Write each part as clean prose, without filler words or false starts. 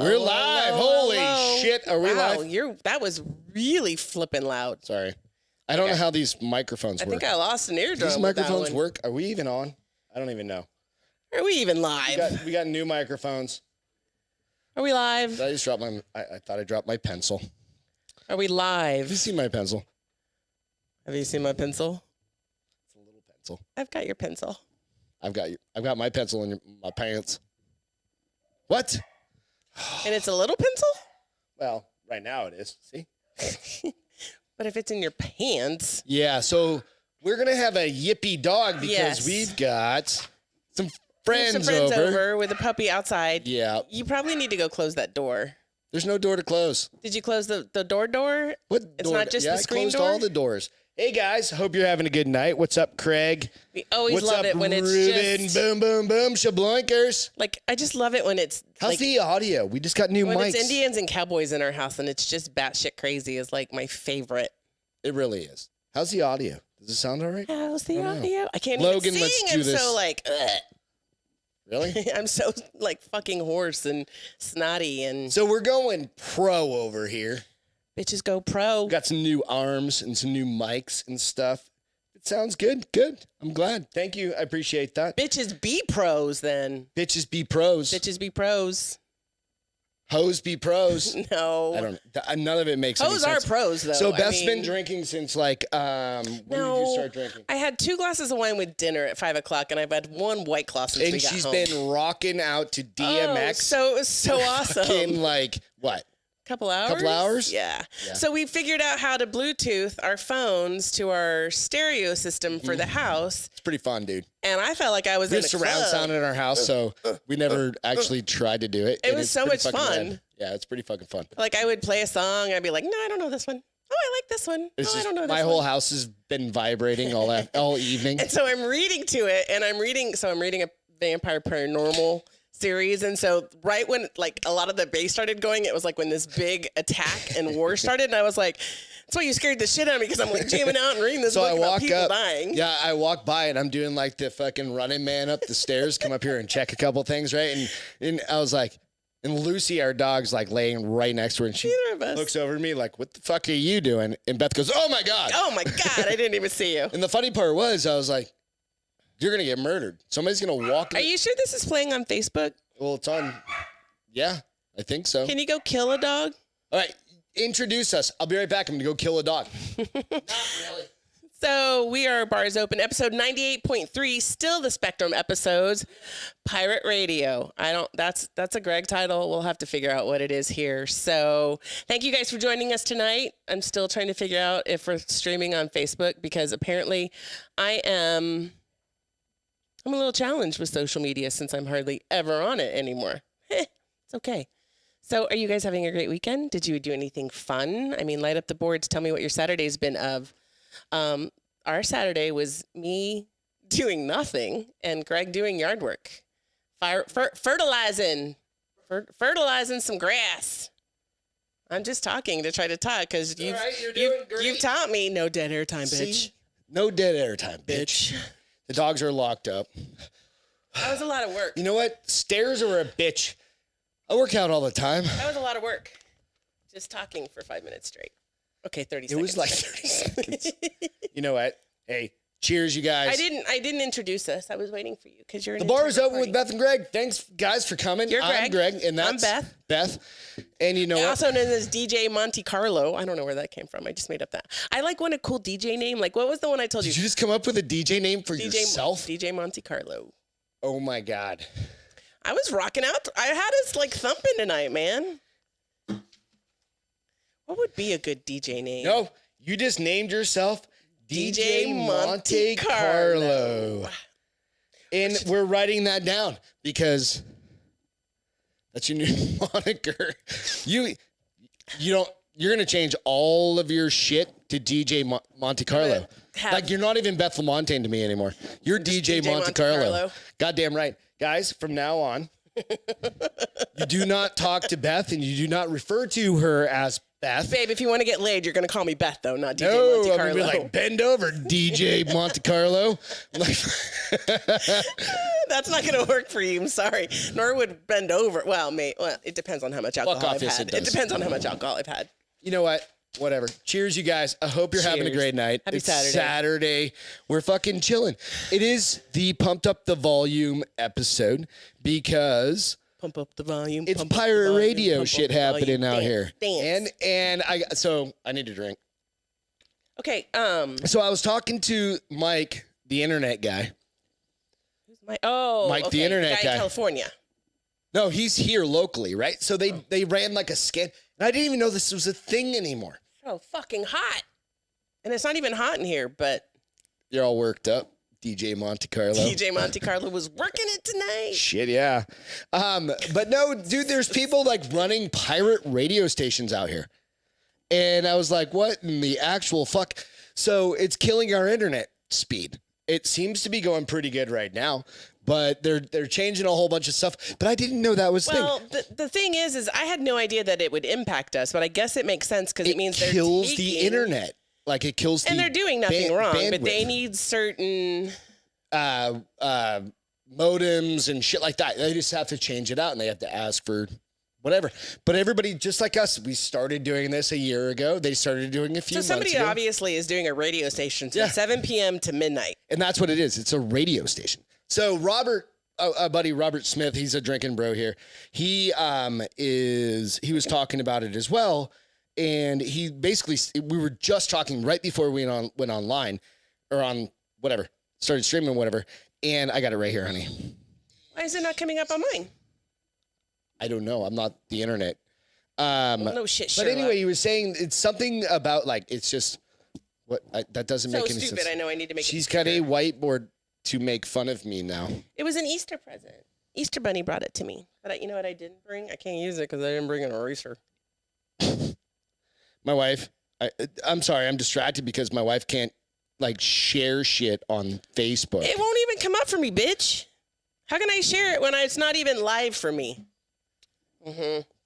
We're live. Holy shit. Are we live? That was really flipping loud. Sorry. I don't know how these microphones work. I think I lost an eardrum. These microphones work? Are we even on? I don't even know. Are we even live? We got new microphones. Are we live? I just dropped I thought I dropped my pencil. Are we live? Have you seen my pencil? Have you seen my pencil? It's a little pencil. I've got your pencil. I've got my pencil in my pants. What? And it's a little pencil? Well, right now it is. See? But if it's in your pants. Yeah, so we're going to have a yippy dog because we've got some friends over with a puppy outside. Yeah. You probably need to go close that door. There's no door to close. Did you close the door? What It's door? not just the screen door? I closed all the doors. Hey, guys. Hope you're having a good night. What's up, Craig? We always love it when it's Ruben? just... Boom, boom, boom. Shabloinkers. Like, I just love it when it's... How's the audio? We just got new mics. When it's Indians and cowboys in our house and it's just batshit crazy is like my favorite. It really is. How's the audio? Does it sound all right? How's the audio? I can't Logan, even sing. let's do this. I'm so like, ugh. Really? I'm so like fucking hoarse and snotty and... So we're going pro over here. Bitches go pro. We got some new arms and some new mics and stuff. It sounds good. Good. I'm glad. Thank you. I appreciate that. Bitches be pros then. Bitches be pros. Bitches be pros. Hoes be pros. No. I don't. None of it makes any sense. Hoes are pros though. So Beth's been drinking since like, when did you start drinking? I had 2 glasses of wine with dinner at 5 o'clock and I've had 1 White Claw since we got home. And she's been rocking out to DMX. Oh, so it was so awesome. Fucking like, what? Couple hours? Couple hours? Yeah. So we figured out how to Bluetooth our phones to our stereo system for the house. It's pretty fun, dude. And I felt like I was in a surround sound in our house, so we never actually tried to do it. It was so much fun. Rad. Yeah, it's pretty fucking fun. Like I would play a song, and I'd be like, no, I don't know this one. Oh, I like this one. I don't know this one. My whole house has been vibrating all evening. And so I'm reading to it, and I'm reading a Vampire Paranormal series, and so right when like a lot of the bass started going, it was like when this big attack and war started, and I was like, that's why you scared the shit out of me, because I'm like jamming out and reading this book about people dying. Yeah, I walk by and I'm doing like the fucking running man up the stairs, come up here and check a couple things, right? And I was like, and Lucy, our dog's like laying right next to her, and she looks over at me like, what the fuck are you doing? And Beth goes, oh my God. Oh my God, I didn't even see you. And the funny part was, I was like, you're going to get murdered. Somebody's going to walk in. Are you sure this is playing on Facebook? Well, it's on. Yeah, I think so. Can you go kill a dog? All right, introduce us. I'll be right back. I'm going to go kill a dog. Not really. So we are Bars Open, episode 98.3, still the Spectrum episodes, Pirate Radio. That's a Greg title. We'll have to figure out what it is here. So thank you guys for joining us tonight. I'm still trying to figure out if we're streaming on Facebook, because apparently I'm a little challenged with social media since I'm hardly ever on it anymore. It's okay. So are you guys having a great weekend? Did you do anything fun? I mean, light up the boards. Tell me what your Saturday's been of. Our Saturday was me doing nothing and Greg doing yard work. Fertilizing some grass. I'm just talking to try to talk because you've taught me no dead air time, bitch. See? No dead air time, bitch. The dogs are locked up. That was a lot of work. You know what? Stairs are a bitch. I work out all the time. That was a lot of work. Just talking for 5 minutes straight. Okay, 30 seconds. It was like 30 seconds. You know what? Hey, cheers, you guys. I didn't introduce us. I was waiting for you because you're. The bar is open with Beth and Greg. Thanks, guys, for coming. You're Greg. I'm Greg, and that's Beth. And you know what? Also known as DJ Monte Carlo. I don't know where that came from. I just made up that. I like one a cool DJ name. Like, what was the one I told you? Did you just come up with a DJ name for yourself? DJ Monte Carlo. Oh my God. I was rocking out. I had us like thumping tonight, man. What would be a good DJ name? No, you just named yourself DJ Monte Carlo. And we're writing that down because that's your new moniker. You're going to change all of your shit to DJ Monte Carlo. Like, you're not even Beth Lamontagne to me anymore. You're DJ Monte Carlo. Goddamn right. Guys, from now on, you do not talk to Beth and you do not refer to her as Beth. Babe, if you want to get laid, you're going to call me Beth, though, not DJ Monte Carlo. I'm going to be like, bend over, DJ Monte Carlo. I'm like, that That's not going to work for you. I'm sorry. Nor would bend over. Well, it depends on how much alcohol I've yes, had. it It does. depends on how much alcohol I've had. You know what? Whatever. Cheers, you guys. I hope you're having a Cheers. great night. Happy It's Saturday. Saturday. We're fucking chilling. It is the Pumped Up the Volume episode because Pump up the volume. it's pump up the pirate volume, radio pump up shit the volume. happening out Dance, here. Dance. And I need to drink. Okay. So I was talking to Mike, the internet guy. Mike, Mike, the internet guy guy. in California. No, he's here locally, right? So they ran like a scan. And I didn't even know this was a thing anymore. So fucking hot. And it's not even hot in here, but You're all worked up. DJ Monte Carlo. DJ Monte Carlo was working it tonight. Shit, yeah. But no, dude, there's people like running pirate radio stations out here. And I was like, what in the actual fuck? So it's killing our internet speed. It seems to be going pretty good right now, but they're changing a whole bunch of stuff. But I didn't know that was Well, thing. the thing is I had no idea that it would impact us, but I guess it makes sense because it means they're kills taking, the internet. Like it kills and the they're doing nothing wrong, but bandwidth. they need certain. Modems and shit like that. They just have to change it out and they have to ask for whatever. But everybody, just like us, we started doing this a year ago. They started doing a few So months somebody ago. obviously is doing a radio station from Yeah. 7 p.m. to midnight. And that's what it is. It's a radio station. So Robert, a buddy, Robert Smith, he's a drinking bro here. He was talking about it as well. And he basically, we were just talking right before we went online or on whatever, started streaming, whatever. And I got it right here, honey. Why is it not coming up on mine? I don't know. I'm not the internet. No shit, But Sherlock. anyway, he was saying it's something about like, it's just that doesn't So make any stupid. sense. I know I need to make She's it got a stupid. whiteboard to make fun of me now. It was an Easter present. Easter Bunny brought it to me. But you know what I didn't bring? I can't use it because I didn't bring an eraser. My wife, I'm sorry, I'm distracted because my wife can't like share shit on Facebook. It won't even come up for me, bitch. How can I share it when it's not even live for me?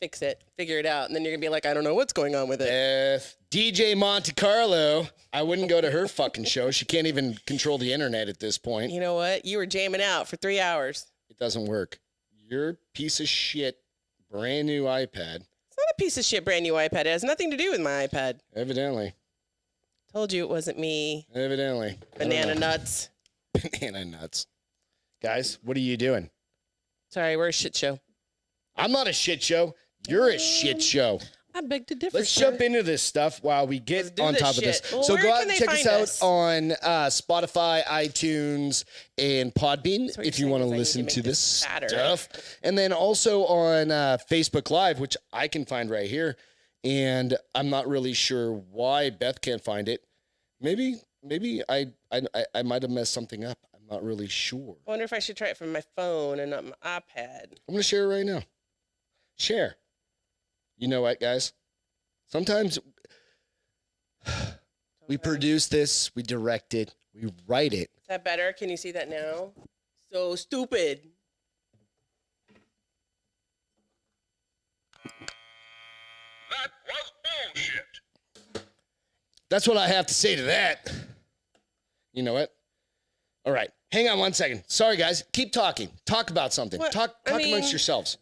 Fix it. Figure it out. And then you're going to be like, I don't know what's going on with it. If DJ Monte Carlo, I wouldn't go to her fucking show. She can't even control the internet at this point. You know what? You were jamming out for 3 hours. It doesn't work. Your piece of shit, brand new iPad. It's not a piece of shit brand new iPad. It has nothing to do with my iPad. Evidently. Told you it wasn't me. Evidently. I don't Banana know. nuts. Banana nuts. Guys, what are you doing? Sorry, we're a shit show. I'm not a shit show. You're a shit show. I beg to differ. Let's sir. jump into this stuff while we Let's get do on this top of this. shit. Well, So where go out can and they check us find out us? on Spotify, iTunes, and Podbean That's what if you're you want to saying is I need listen to to make this this fatter. stuff. And then also on Facebook Live, which I can find right here. And I'm not really sure why Beth can't find it. Maybe I might have messed something up. I'm not really sure. I wonder if I should try it from my phone and not my iPad. I'm going to share it right now. Share. You know what, guys? Sometimes we produce this, we direct it, we write it. Is that better? Can you see that now? So stupid. That was bullshit. That's what I have to say to that. You know what? All right. Hang on one second. Sorry, guys. Keep talking. Talk about something. What? Talk I mean, amongst yourselves.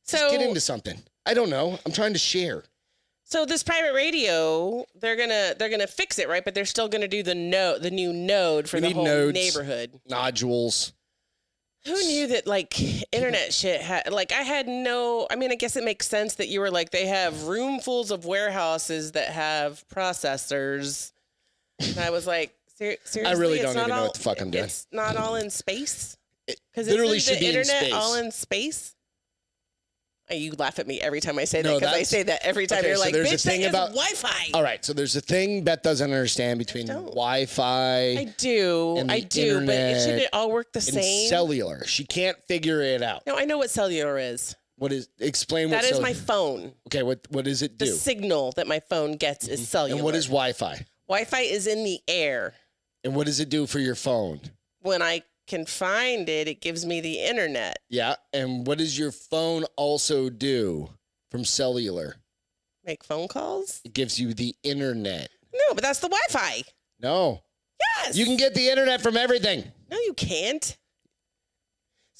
So Just get into something. I don't know. I'm trying to share. So this private radio, they're gonna fix it, right? But they're still gonna do the new node for We the need whole nodes. neighborhood. Nodules. Who knew that like internet shit had like I had no I mean I guess it makes sense that you were like they have roomfuls of warehouses that have processors. And I was like seriously, I really it's don't not even know all- what the fuck I'm doing. It's not all in space? Because literally isn't should the be in internet space. all in space? You laugh at me every time I say that No, because I that's- say that every time okay, you're so like, there's a bitch, thing that about- is Wi-Fi. All right. So there's a thing Beth doesn't understand between don't. Wi-Fi I do, and the but shouldn't internet it all work the and same? cellular. She can't figure it out. No, I know what cellular is. Explain what That is cellular. my phone. Okay, what does it The do? signal that my phone gets is cellular. And what is Wi-Fi? Wi-Fi is in the air. And what does it do for your phone? When I can find it, it gives me the internet. Yeah, and what does your phone also do from cellular? Make phone calls? It gives you the internet. No, but that's the Wi-Fi. No. Yes. You can get the internet from everything. No, you can't.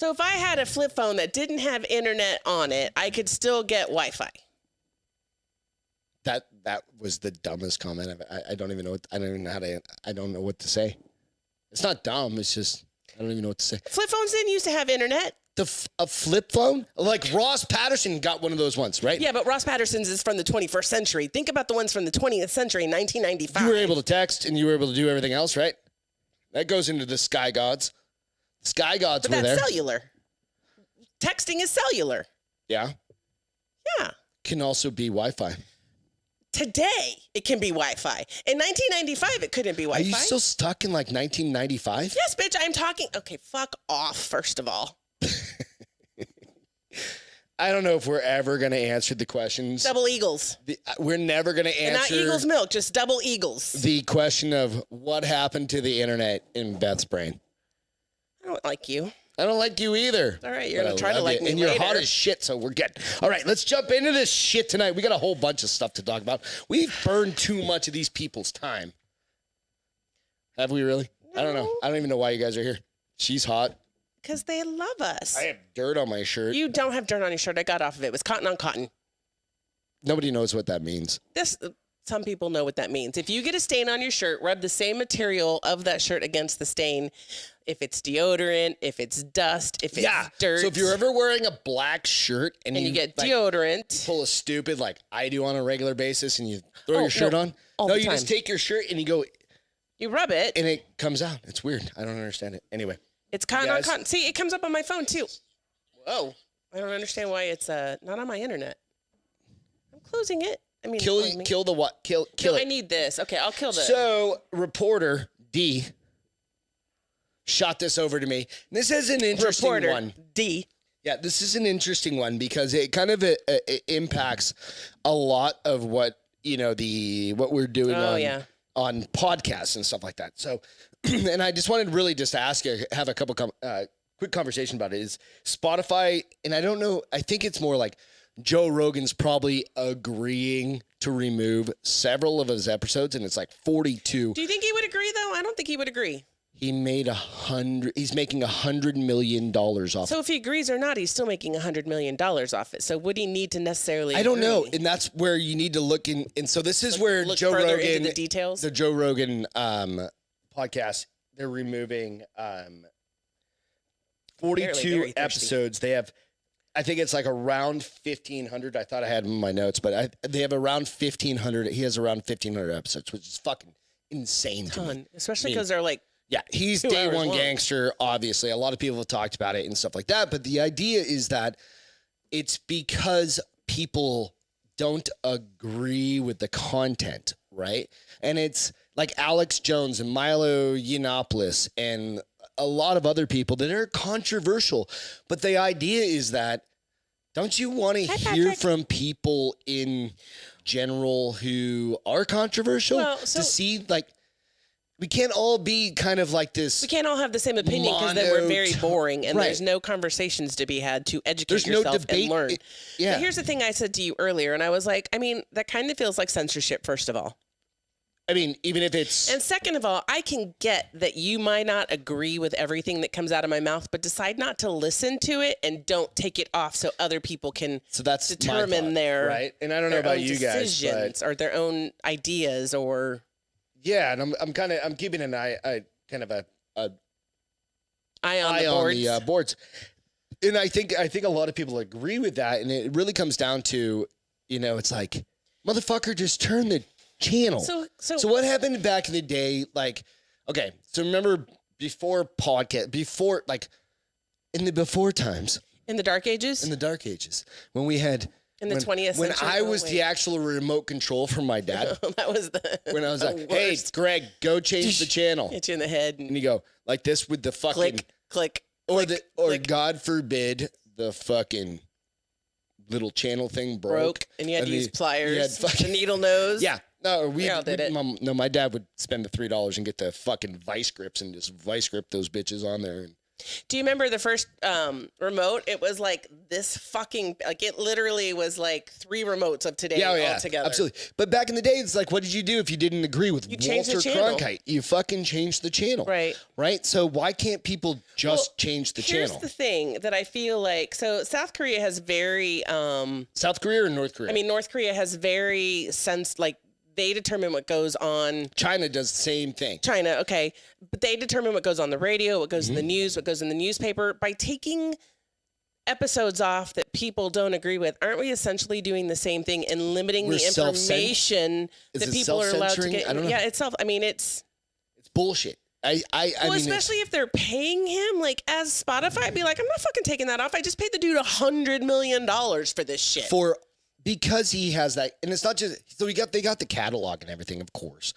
So if I had a flip phone that didn't have internet on it, I could still get Wi-Fi. That was the dumbest comment. I don't even know what, I don't even know how to, I don't know what to say. It's not dumb. It's just, I don't even know what to say. Flip phones didn't used to have internet. A flip phone? Like Ross Patterson got one of those once, right? Yeah, but Ross Patterson's is from the 21st century. Think about the ones from the 20th century, 1995. You were able to text and you were able to do everything else, right? That goes into the sky gods. Sky gods but were that's there. cellular. Texting is cellular. Yeah. Yeah. Can also be Wi-Fi. Today, it can be Wi-Fi. In 1995, it couldn't be Are Wi-Fi. you still stuck in like 1995? Yes, bitch, I'm talking. Okay, fuck off, first of all. I don't know if we're ever going to answer the questions. Double eagles. We're never going to And not answer eagles milk, just double eagles. the question of what happened to the internet in Beth's brain. I don't like you. I don't like you either. All right, you're But going I to try to love like you, me and later. you're hot as shit, so we're good. All right, let's jump into this shit tonight. We got a whole bunch of stuff to talk about. We've burned too much of these people's time. Have we really? I don't know. No. I don't even know why you guys are here. She's hot. Because they love us. I have dirt on my shirt. You don't have dirt on your shirt. I got off of it. It was cotton on cotton. Nobody knows what that means. Some people know what that means. If you get a stain on your shirt, rub the same material of that shirt against the stain. If it's deodorant, if it's dust, if it's dirt. So if you're ever wearing a black shirt and you get like, deodorant. pull a stupid like I do on a regular basis and you throw Oh, your shirt no, on. all No, the you just time. take your shirt and you go You rub it. and it comes out. It's weird. I don't understand it. Anyway. It's cotton on Yes. cotton. See, it comes up on my phone too. Whoa. I don't understand why it's not on my internet. I'm closing it. I mean, Kill the what? Kill I it. need this. Okay, I'll kill this. So, reporter D shot this over to me. This is an interesting Reporter one. D. Yeah, this is an interesting one because it kind of it impacts a lot of what, what we're doing on podcasts and stuff like that. So, and I just wanted to really just ask you, have a couple quick conversation about it. Is Spotify, and I don't know, I think it's more like Joe Rogan's probably agreeing to remove several of his episodes, and it's like 42. Do you think he would agree though? I don't think he would agree. He's making $100 million off. So if he agrees or not, he's still making $100 million off it. So would he need to necessarily? I don't know, agree? and that's where you need to look in. And so this is where Look Joe further Rogan, into the details. the Joe Rogan podcast, they're removing 42 very thirsty. episodes. They have, I think it's like around 1,500. I thought I had them in my notes, but they have around 1,500. He has around 1,500 episodes, which is fucking insane to me. Ton, especially because they're like. Yeah, he's 2 day hours one long. gangster, obviously. A lot of people have talked about it and stuff like that. But the idea is that it's because people don't agree with the content, right? And it's like Alex Jones and Milo Yiannopoulos and a lot of other people that are controversial. But the idea is that don't you want to hear from people in general who are controversial Well, to see like, we can't all be kind of like this. We can't all have the same opinion because then we're very boring and Right. there's no conversations to be had to educate There's no yourself debate. and learn. Yeah. But here's the thing I said to you earlier, and I was like, I mean, that kind of feels like censorship, first of all. I mean, even if it's And second of all, I can get that you might not agree with everything that comes out of my mouth, but decide not to listen to it and don't take it off so other people can so that's my determine thought, their right. And I don't know their about own you guys, but decisions or their own ideas or yeah, and I'm keeping an eye, kind of a eye on eye the on boards. the boards. And I think a lot of people agree with that, and it really comes down to, it's like, motherfucker, just turn the channel. So what happened back in the day? Like, okay, so remember before like in the before times, in the dark ages? in the dark ages, when we had In the 20th when century? I Oh, was wait. the actual remote control from my dad. that was the When I was the like, hey, worst. Greg, go change the channel. Hit you in the head And and you go like this with the fucking click. or click. God forbid the fucking little channel thing broke. And you had to And use you pliers, had fucking- the needle nose. Yeah. No, We all did it. My dad would spend the $3 and get the fucking vice grips and just vice grip those bitches on there. And Do you remember the first remote? It was like this fucking, like it literally was like 3 remotes of today all together. Absolutely. But back in the day, it's like, what did you do if you didn't agree with changed Walter the channel. Cronkite? You fucking changed the channel. Right. Right? So why can't people just change the Here's channel? the thing that I feel like, so South Korea has very, South Korea or North Korea? I mean, North Korea has very like, they determine what goes on. China does the same thing. China, okay. But they determine what goes on the radio, what goes in Mm-hmm. the news, what goes in the newspaper. By taking episodes off that people don't agree with, aren't we essentially doing the same thing and limiting We're the information Is that it people are allowed to self-censoring? get? I don't know. Yeah, it's it's It's bullshit. I well, mean, especially if they're paying him, like as Spotify, I'd be like, I'm not fucking taking that off. I just paid the dude $100 million for this shit. because he has that, and it's not just so they got the catalog and everything, of course,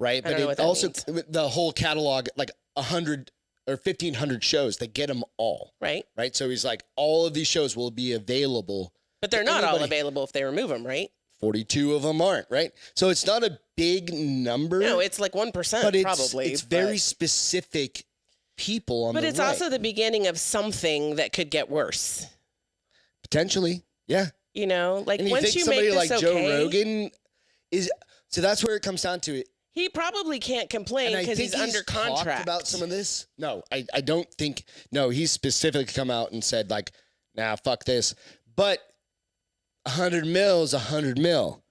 right? I don't know what But that also means. the whole catalog, like 100 or 1,500 shows, they get them all, Right. right? So he's like, all of these shows will be available, But they're not all anybody- available if they remove them, right? 42 of them aren't, right? So it's not a big number. No, it's like 1% but probably. it's very specific people on But the it's right. also the beginning of something that could get worse. Potentially, yeah. You know, like And you once think you somebody make this like okay, Joe Rogan is, so that's where it comes down to it. he probably can't complain And I because think he's under talked contract. about some of this. No, I don't think. No, he's specifically come out and said like, nah, fuck this. But 100 mil is 100 mil.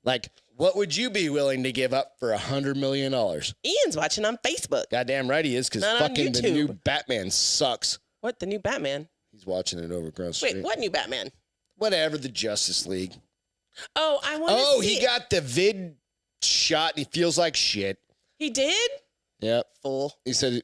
Like, what would you be willing to give up for $100 million? Ian's watching on Facebook. Goddamn right he is, because Not on fucking the new YouTube. Batman sucks. What, the new Batman? He's watching it over across the Wait, street. what new Batman? Whatever, the Justice League. Oh, I want to Oh, see he it. got the vid shot. He feels like shit. He did? Yep. Fool. He said,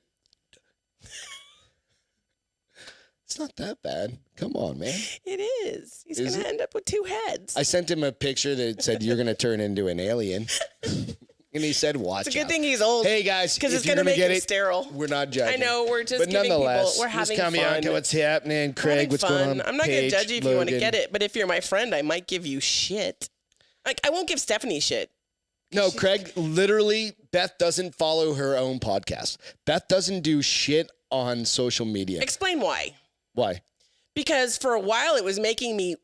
it's not that bad. Come on, man. It is. He's Is going to it? end up with 2 heads. I sent him a picture that said, you're going to turn into an alien. And he said, watch It's a good out. thing he's old. Hey, guys, because if it's you're going to gonna make get him it, sterile. we're not judging. I know, we're just But giving people, nonetheless, we're Miss having Kamianka, fun. what's happening? Craig, Having what's fun. going on? I'm not going to Paige, judge you if you want to Logan. get it, but if you're my friend, I might give you shit. Like, I won't give Stephanie shit. No, Craig, literally, Beth doesn't follow her own podcast. Beth doesn't do shit on social media. Explain why. Why? Because for a while it was making me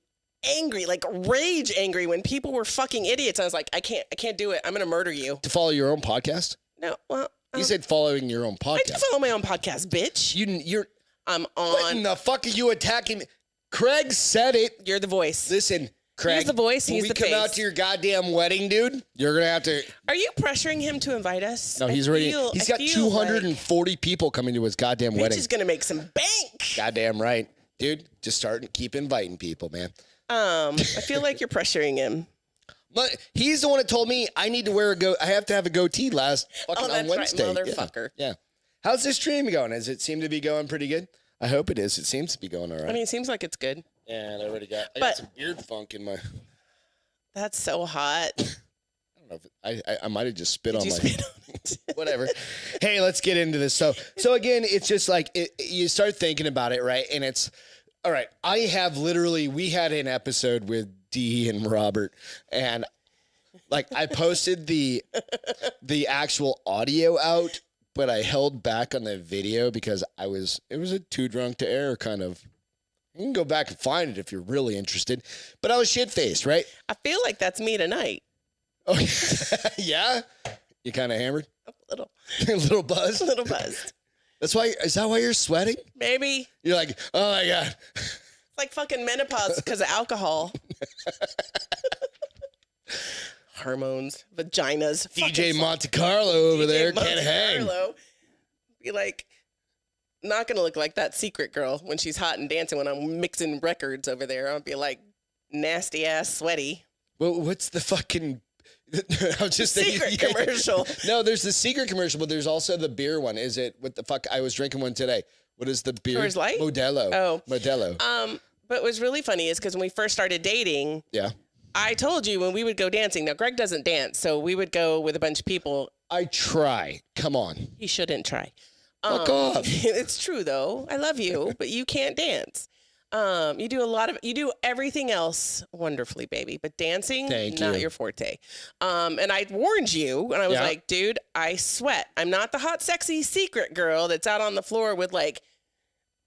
angry, like rage angry when people were fucking idiots. I was like, I can't do it. I'm going to murder you. To follow your own podcast? No, well, You said following your own I do podcast. follow my own podcast, bitch. You're I'm what in on. the fuck are you attacking me? Craig said it. You're the voice. Listen, Craig. He's the voice, When he's we the come out face. to your goddamn wedding, dude, you're gonna have to. Are you pressuring him to invite us? No, he's already. He's got 240 people coming to his goddamn Bitch wedding. is going to make some bank. Goddamn right, dude. Just start and keep inviting people, man. I feel like you're pressuring him. But he's the one that told me I need to wear I have to have a goatee last fucking Oh, on that's right, Wednesday. motherfucker. Yeah. How's this stream going? Does it seem to be going pretty good? I hope it is. It seems to be going all right. I mean, it seems like it's good. Yeah, I already got. I But- got some beard funk in my. That's so hot. I don't know if I might have just spit on Did you my. spit on it? Whatever. Hey, let's get into this. So again, it's just like you start thinking about it, right? And it's all right. We had an episode with Dee and Robert, and like I posted the actual audio out, but I held back on the video because it was a too drunk to air kind of. You can go back and find it if you're really interested, but I was shit faced, right? I feel like that's me tonight. Oh yeah, you kind of hammered, A little, a little buzz. a little buzzed. Is that why you're sweating? Maybe. You're like, oh my God. It's like fucking menopause because of alcohol. Hormones, vaginas. DJ Monte Carlo over there Monte can't hang. Carlo. Be like, not gonna look like that secret girl when she's hot and dancing when I'm mixing records over there. I'll be like nasty ass sweaty. Well, what's the fucking. I was just thinking. Secret commercial. No, there's the secret commercial, but there's also the beer one. Is it what the fuck? I was drinking one today. What is the beer? Coors Light? Modelo. Oh. Modelo. But what's really funny is because when we first started dating, Yeah. I told you when we would go dancing. Now Greg doesn't dance, so we would go with a bunch of people. I try. Come on. He shouldn't try. Fuck off. It's true though. I love you, but you can't dance. You do everything else wonderfully, baby, but dancing, Thank not you. your forte. And I warned you, and I was Yeah. like, dude, I sweat. I'm not the hot, sexy secret girl that's out on the floor with like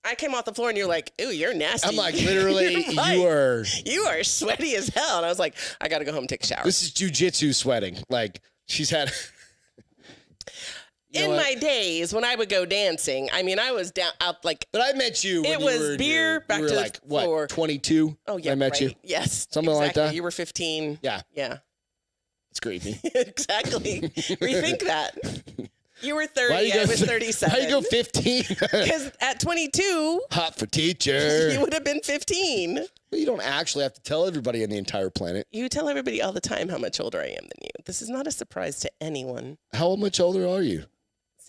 I came off the floor and you're like, "Ooh, you're nasty." I'm like, literally, You're you are sweaty as hell. And I was like, I got to go home and take a shower. This is jujitsu sweating. Like, she's had. In my days when I would go dancing, I mean, I was down out like. But I met you. When it you was were, beer back you were to like, the floor. What, 22? Oh yeah, I met you. Yes, Something like that. You were 15. Yeah, Yeah. it's creepy. Exactly. Rethink that. You were 30. Why I was 37. How you go 15? Because at 22, Hot for teacher. you would have been 15. Well, you don't actually have to tell everybody on the entire planet. You tell everybody all the time how much older I am than you. This is not a surprise to anyone. How much older are you?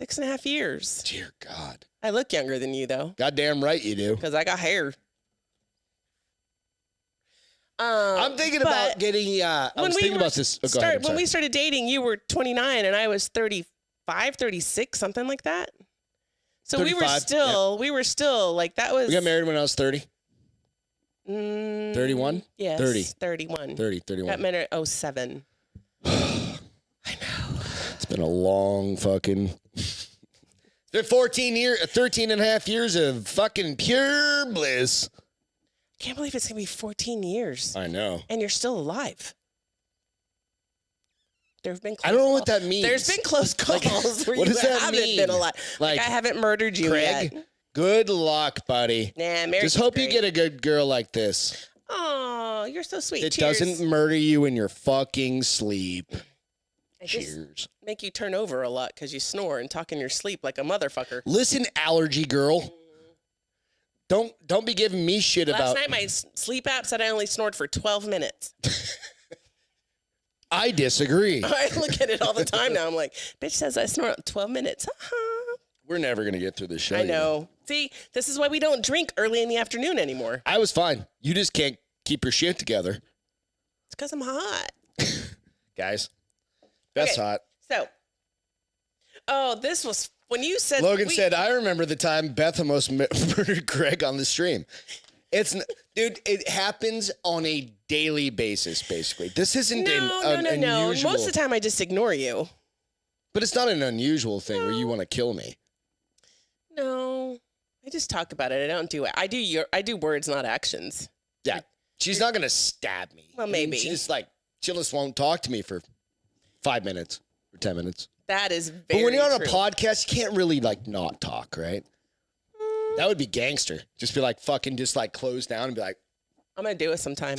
6.5 years. Dear God. I look younger than you, though, Goddamn right you do. because I got hair. I'm thinking about getting. I was thinking about this. Oh, go ahead, I'm when sorry. we started dating, you were 29 and I was 35, 36, something like that. So 35, we were still like that was. We got married when I was 30. 31? Yes. 30. 31. 30, 31. Got married at 07. I know. It's been a long fucking. It's been 13 and a half years of fucking pure bliss. Can't believe it's gonna be 14 years. I know. And you're still alive. There have been. Close I don't know calls. what that means. There's been close calls where what you does that haven't mean? been alive. Like, I haven't murdered you Craig, yet. good luck, buddy. Nah, marriage. Just hope you get a good girl like this. Oh, you're so sweet. It Cheers. doesn't murder you in your fucking sleep. I just Cheers. make you turn over a lot because you snore and talk in your sleep like a motherfucker. Listen, allergy girl. Don't be giving me shit Last about. night, my sleep app said I only snored for 12 minutes. I disagree. I look at it all the time now. I'm like, bitch says I snore 12 minutes. We're never gonna get through this show. I know. See, this is why we don't drink early in the afternoon anymore. I was fine. You just can't keep your shit together, It's because I'm hot. guys. That's Okay. hot. So, this was when you said Logan said, "I remember the time Beth almost murdered Greg on the stream." Dude. It happens on a daily basis. Basically, this isn't an unusual. Most of the time, I just ignore you. But it's not an unusual thing where you want to kill me. No, I just talk about it. I don't do it. I do words, not actions. Yeah, she's not gonna stab me. Well, maybe. She just won't talk to me for 5 minutes or 10 minutes. That is very But when you're on true. a podcast, you can't really not talk, right? That would be gangster. Just be fucking just close down and be like, I'm gonna do it sometime.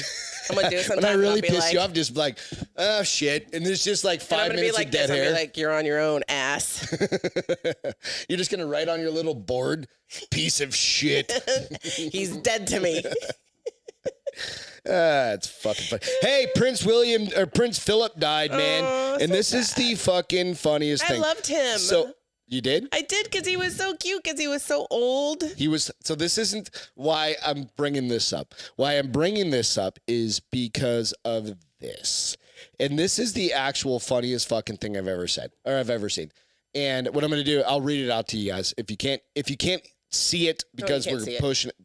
I'm gonna do it sometime. when I and I'll really be piss like, you off, just be like, oh shit. And there's just and I'm 5 gonna be minutes like of dead this. I'll hair. be like, you're on your own, ass. You're just going to write on your little board, piece of shit. He's dead to me. It's fucking funny. Hey, Prince Philip died, man. And so this is the fucking funniest I thing. loved him. So, you did? I did because he was so cute. Because he was so old. So this isn't why I'm bringing this up. Why I'm bringing this up is because of this. And this is the actual funniest fucking thing I've ever said or I've ever seen. And what I'm going to do, I'll read it out to you guys. If you can't see it because can't we're see it.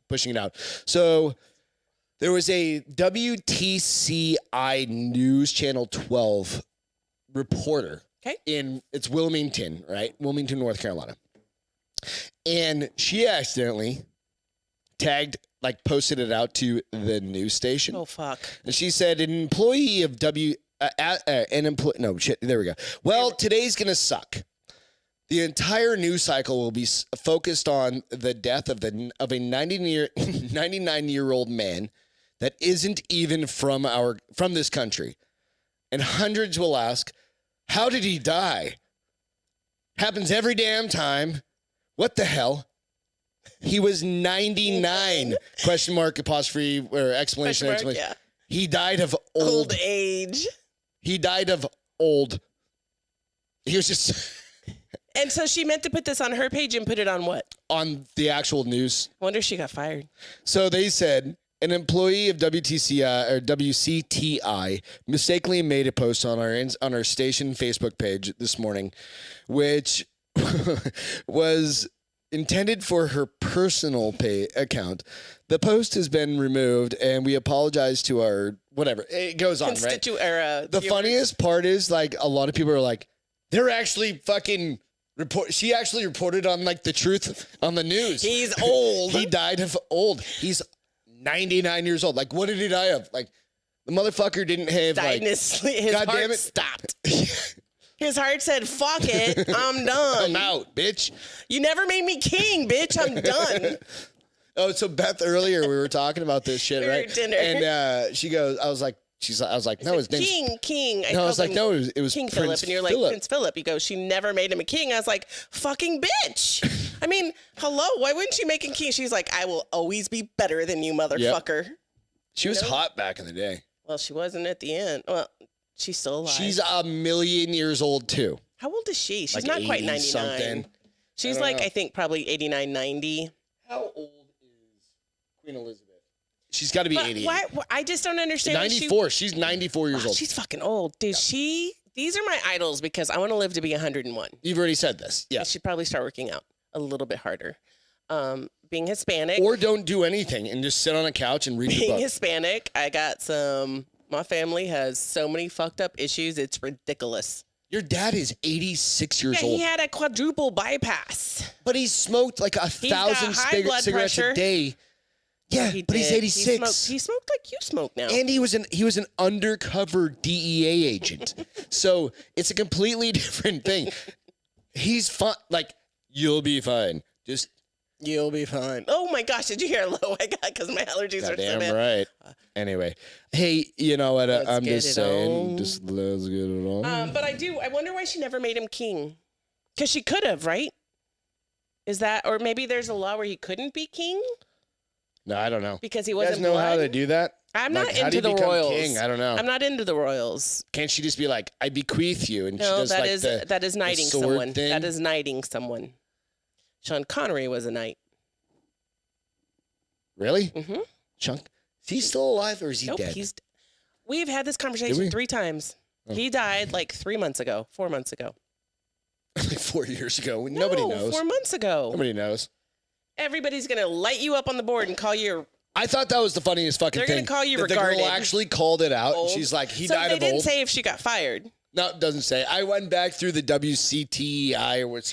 pushing it out. So there was a WTCI News Channel 12 reporter. Okay. It's Wilmington, right? Wilmington, North Carolina. And she accidentally posted it out to the news station. Oh fuck. And she said an employee of there we go. Well, today's going to suck. The entire news cycle will be focused on the death of a 99-year-old man that isn't even from this country. And hundreds will ask, how did he die? Happens every damn time. What the hell? He was 99. Question mark, apostrophe, or explanation. Question mark, yeah. He died of Old age. He died of old. He was just And so she meant to put this on her page and put it on what? on the actual news. Wonder if she got fired. So they said an employee of WCTI mistakenly made a post on our station Facebook page this morning, which was intended for her personal account. The post has been removed, and we apologize to our whatever. It goes on, right? The viewers. funniest part is a lot of people are like, they're actually fucking She actually reported on like the truth on the news. He's old. He died of old. He's 99 years old. Like, what did he die of? Like, the motherfucker didn't have Died like. in his sleep. His God heart damn it. stopped. His heart said, fuck it, I'm done. I'm out, bitch. You never made me king, bitch. I'm done. Oh, so Beth, earlier we were talking about this shit, We were right? at dinner. And she goes, I was like, no, his name's. King. No, I was called like, him no, it was King Prince Philip. And you're like, Philip. Prince Philip. You go, she never made him a king. I was like, fucking bitch. I mean, hello, why wouldn't she make him king? She's like, I will always be better than you, motherfucker. She was hot back in the day. Well, she wasn't at the end. Well, she's still alive. She's a million years old too. How old is she? She's Like not quite 80 99. something. She's I don't like, know. I think probably 89, 90. How old is Queen Elizabeth? She's got to be But 88. why? I just don't understand. 94. She's 94 years old. She's fucking old. Dude, these are my idols because I want to live to be 101. You've already said this. Yeah. I should probably start working out a little bit harder. Being Hispanic. Or don't do anything and just sit on a couch and read your Being book. Hispanic, I got my family has so many fucked up issues. It's ridiculous. Your dad is 86 years Yeah, old. he had a quadruple bypass. But he smoked like 1,000 high blood cigarettes pressure. a day. Yeah, but he's did. 86. He smoked like you smoke now. And he was an undercover DEA agent. So it's a completely different thing. He's fine. Like, you'll be fine. Just You'll be fine. Oh my gosh, did you hear how low I got? Because my allergies are so damn bad. right. Anyway, hey, you know what? I'm get just it saying. on. Just let's get it on. But I wonder why she never made him king. Because she could have, right? Is that, or maybe there's a law where he couldn't be king No, I don't know. because he You wasn't guys know how blood? to do that? I'm Like, not how do into you the become royals. king? I don't know. I'm not into the royals. Can't she just be like, I bequeath you? And she No, does that like is the, that is knighting sword someone. thing? That is knighting someone. Sean Connery was a knight. Really? Mm-hmm. Chunk? Is he still alive or is he Nope, dead? we've had this Did conversation we? 3 times. Oh. He died like 4 months ago. Like 4 years ago. Nobody No, knows. 4 months ago. Nobody knows. Everybody's gonna light you up on the board and call you. I thought that was the funniest fucking They're thing. gonna call you that the girl regarded actually called it out. And old. she's like, he So died they of didn't old. say if she got fired. No, it doesn't say. I went back through the WCTI or what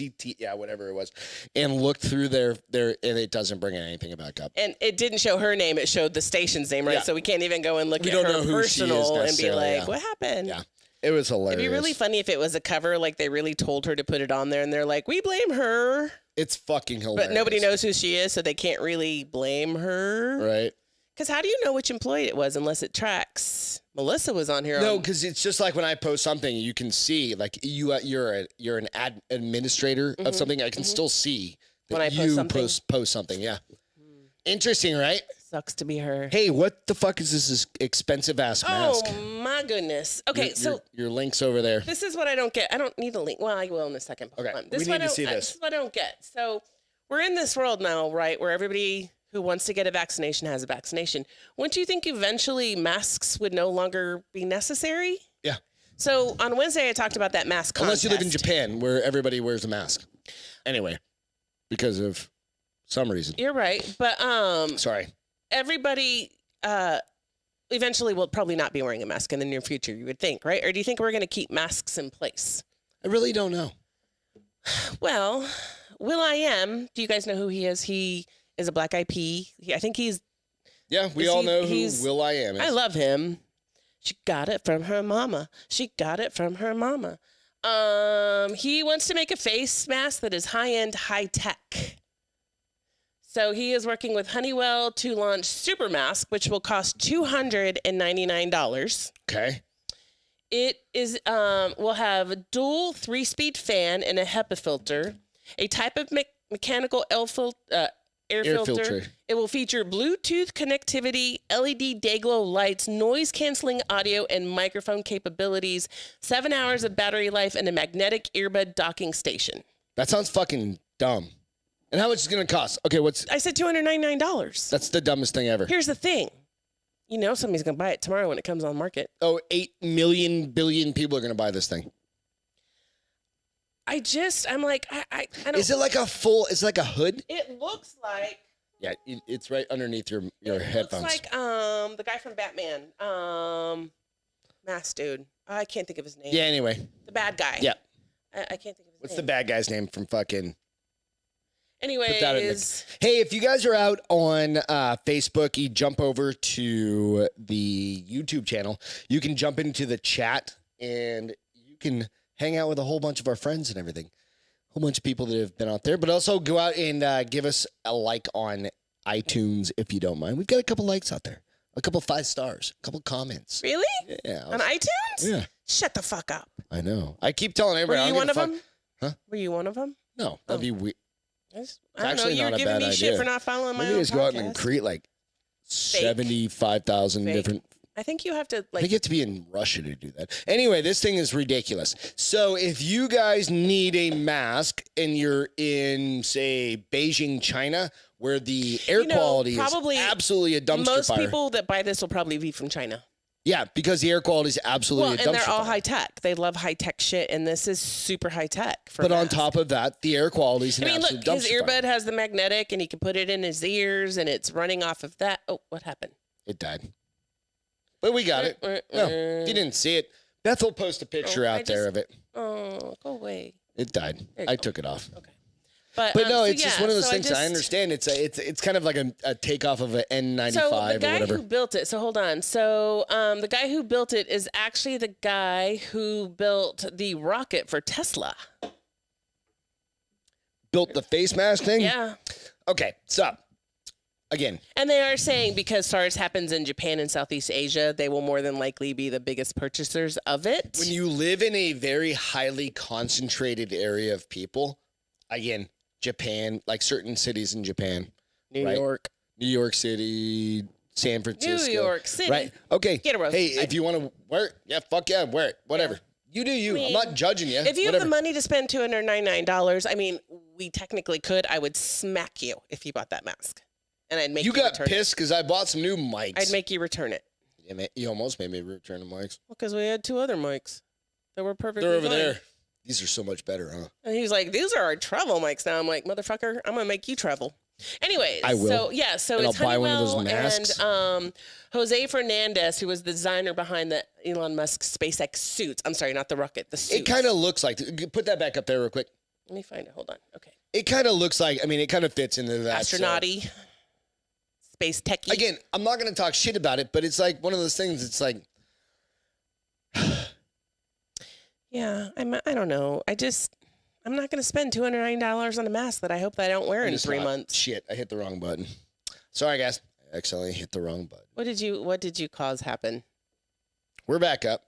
whatever it was, and looked through their and it doesn't bring anything back up. And it didn't show her name; it showed the station's name, right? Yeah. So we can't even go and look We at don't her know who she is personal and be necessarily, like, yeah. "What happened?" Yeah, it was hilarious. It'd be really funny if it was a cover, like they really told her to put it on there, and they're like, "We blame her," It's fucking hilarious. but nobody knows who she is, so they can't really blame her. right? Because how do you know which employee it was unless it tracks? Melissa was on here. No, on, because it's just like when I post something, you can see like you're an administrator of something. I can still see that When I post you something? post something. Yeah, interesting, right? sucks to be her. Hey, what the fuck is this expensive ass mask? Oh my goodness. Okay, so your link's over there. this is what I don't get. I don't need a link. Well, I will in a second. Hold Okay, on. we is need what I to see don't- this. This is what I don't get. So we're in this world now, right, where everybody who wants to get a vaccination has a vaccination. Wouldn't you think eventually masks would no longer be necessary? Yeah, So on Wednesday, I talked about that mask contest. unless you live in Japan where everybody wears a mask. Anyway, because of some reason. You're right, but Sorry. everybody eventually will probably not be wearing a mask in the near future, you would think, right? Or do you think we're going to keep masks in place? I really don't know. Well, Will.i.am, do you guys know who he is? He is a Black Eyed Pea. I think he's, Yeah, we Is all he- know who he's- Will.i.am is. I love him. She got it from her mama. She got it from her mama. He wants to make a face mask that is high-end, high-tech. So he is working with Honeywell to launch Super Mask, which will cost $299. Okay. It is will have a dual 3-speed fan and a HEPA filter, a type of mechanical air filter. filter. It will feature Bluetooth connectivity, LED day-glow lights, noise-canceling audio, and microphone capabilities, 7 hours of battery life, and a magnetic earbud docking station. That sounds fucking dumb. And how much is it going to cost? Okay, I said $299. that's the dumbest thing ever. Here's the thing. You know somebody's going to buy it tomorrow when it comes on market. Oh, 8 million billion people are going to buy this thing. I'm like, I don't. Is it like a full, it's like a hood? It looks like. Yeah, it's right underneath your headphones. Looks like the guy from Batman, mask dude. I can't think of his name. Yeah, anyway. The bad guy. Yeah. I can't think of his What's the bad guy's name from fucking? Anyways, Hey, if you guys are out on Facebook, you jump over to the YouTube channel. You can jump into the chat and you can hang out with a whole bunch of our friends and everything. A whole bunch of people that have been out there. But also go out and give us a like on iTunes if you don't mind. We've got a couple likes out there. A couple 5 stars. A couple comments. really? Yeah. On iTunes? Yeah. Shut the fuck up. I know. I keep telling everybody. Were you one of them? Huh? Were you one of them? No. That'd be weird. I don't know. actually You were not a giving bad me shit idea. for not following my Maybe own just go out and podcast. create like 75,000 Fake. different. I think you have to I like. think you have to be in Russia to do that. Anyway, this thing is ridiculous. So if you guys need a mask and you're in, say, Beijing, China, where the air quality probably is absolutely a dumpster most fire. people that buy this will probably be from China. Yeah, because the air quality is absolutely Well, a dumpster and they're all fire. high tech. They love high tech shit, and this is super high tech. But on top of that, the air quality is an I mean, absolute look, his dumpster fire. earbud has the magnetic, and he can put it in his ears, and it's running off of that. Oh, what happened? It died. But we got it. No, you didn't see it. Beth will post a picture out there of it. Oh, go away. It died. There you I go. took it off. Okay. But no, so it's just yeah, one of those so things. I understand. It's kind of like a takeoff of an N95 So the or guy whatever. who built it. So hold on. So the guy who built it is actually the guy who built the rocket for Tesla. Built the face mask thing. Yeah. Okay, so again, And they are saying because SARS happens in Japan and Southeast Asia, they will more than likely be the biggest purchasers of it. when you live in a very highly concentrated area of people, again, Japan, like certain cities in Japan, New right? York. New York City, San Francisco, York City. right? Okay. Get a roast. Hey, if you want to wear it, yeah, fuck yeah, wear it. Whatever. You do you. I I'm mean, not judging you. If you whatever. have the money to spend $299, I mean, we technically could. I would smack you if you bought that mask. And I'd make you You got return pissed because I bought some new mics. it. I'd make you return it. You almost made me return the mics. Well, because we had 2 other mics that were perfectly They're over fine. there. These are so much better, huh? And he was like, these are our travel mics now. I'm like, motherfucker, I'm going to make you travel. Anyways, I will. So yeah, so And it's I'll buy one of those Honeywell masks. and Jose Fernandez, who was the designer behind the Elon Musk SpaceX suits. I'm sorry, not the rocket, the suits. It kind of looks like. Put that back up there real quick. Let me find it. Hold on. Okay. It kind of looks like. I mean, it kind of fits into that. so- Astronaut-y, space techie. Again, I'm not going to talk shit about it, but it's like one of those things. It's like. Yeah, I don't know. I'm not going to spend $209 on a mask that I hope that I don't wear in It's 3 not. months. Shit, I hit the wrong button. Sorry, guys. I accidentally hit the wrong button. What did you cause happen? We're back up.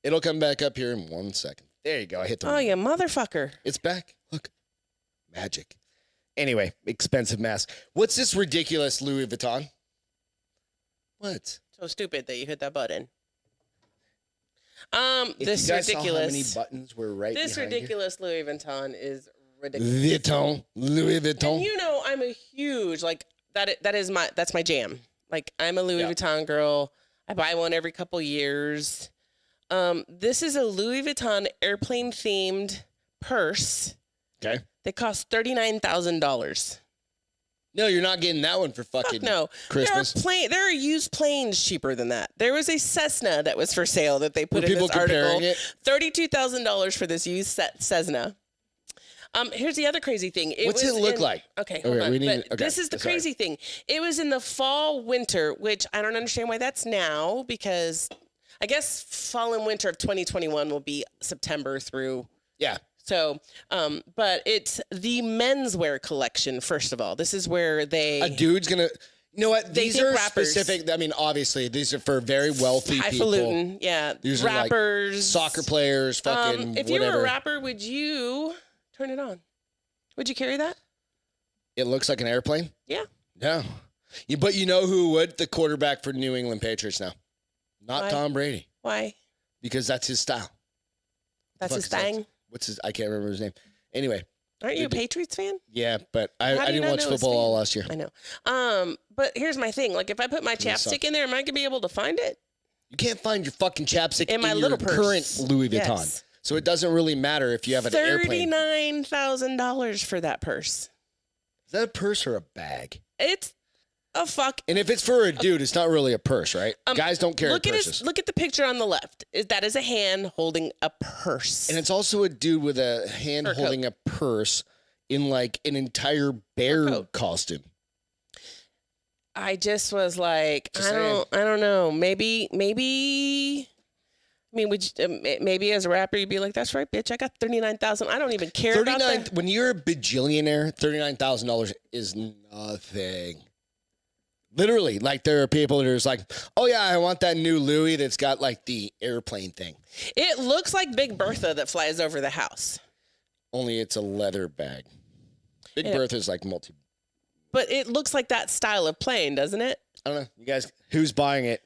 It'll come back up here in 1 second. There you go. I hit the Oh, wrong you motherfucker. It's back. Look. Magic. Anyway, expensive mask. What's this ridiculous Louis Vuitton? What? So stupid that you hit that button. If This you guys ridiculous. saw how many buttons were right This behind ridiculous Louis Vuitton is you? ridiculous. Vuitton. Louis Vuitton. And you know, I'm a huge like that's my jam. Like I'm a Louis Yeah. Vuitton girl. I buy one every couple years. This is a Louis Vuitton airplane themed purse. Okay. That costs $39,000. No, you're not getting that one for fucking No, Christmas. There are used planes cheaper than that. There was a Cessna that was for sale that they put Were in people this article. comparing it? $32,000 for this used Cessna. Here's the other crazy thing. What's it look like? Okay, hold Okay, on. we need- But okay, this is the sorry. crazy thing. It was in the fall, winter, which I don't understand why that's now because I guess fall and winter of 2021 will be September through. Yeah. So, but it's the menswear collection, first of all. This is where they... A dude's going to... You know what? They These think are rappers. specific. I mean, obviously, these are for very wealthy people. Highfalutin, yeah. These are like rappers. soccer players, fucking if you whatever. were a rapper, would you... Turn it on. Would you carry that? It looks like an airplane? Yeah. No. But you know who would? The quarterback for New England Patriots now. Not Why? Tom Brady. Why? Because that's his style. That's his Fuck is that? thing? What's his... I can't remember his name. Anyway. Aren't you a Patriots fan? Yeah, but I How do you didn't not watch know his football all name? last year. I know. But here's my thing. Like, if I put my suck. chapstick in there, am I going to be able to find it? You can't find your fucking chapstick In my your little purse. current Louis Vuitton. Yes. So it doesn't really matter if you have an airplane. $39,000 for that purse. Is that a purse or a bag? It's a fuck. And if it's for a dude, it's not really a purse, right? Guys don't carry purses. Look at the picture on the left. That is a hand holding a purse. And it's also a dude with a hand holding a purse in like an entire bear costume. I just was like, I don't know. Maybe. I mean, maybe as a rapper, you'd be like, "That's right, bitch. I got $39,000. I don't even care about that." When you're a bajillionaire, $39,000 is nothing. Literally, like there are people that are just like, "Oh yeah, I want that new Louis that's got like the airplane thing." It looks like Big Bertha that flies over the house. Only it's a leather bag. Big Bertha's like multi. But it looks like that style of plane, doesn't it? I don't know. You guys, who's buying it?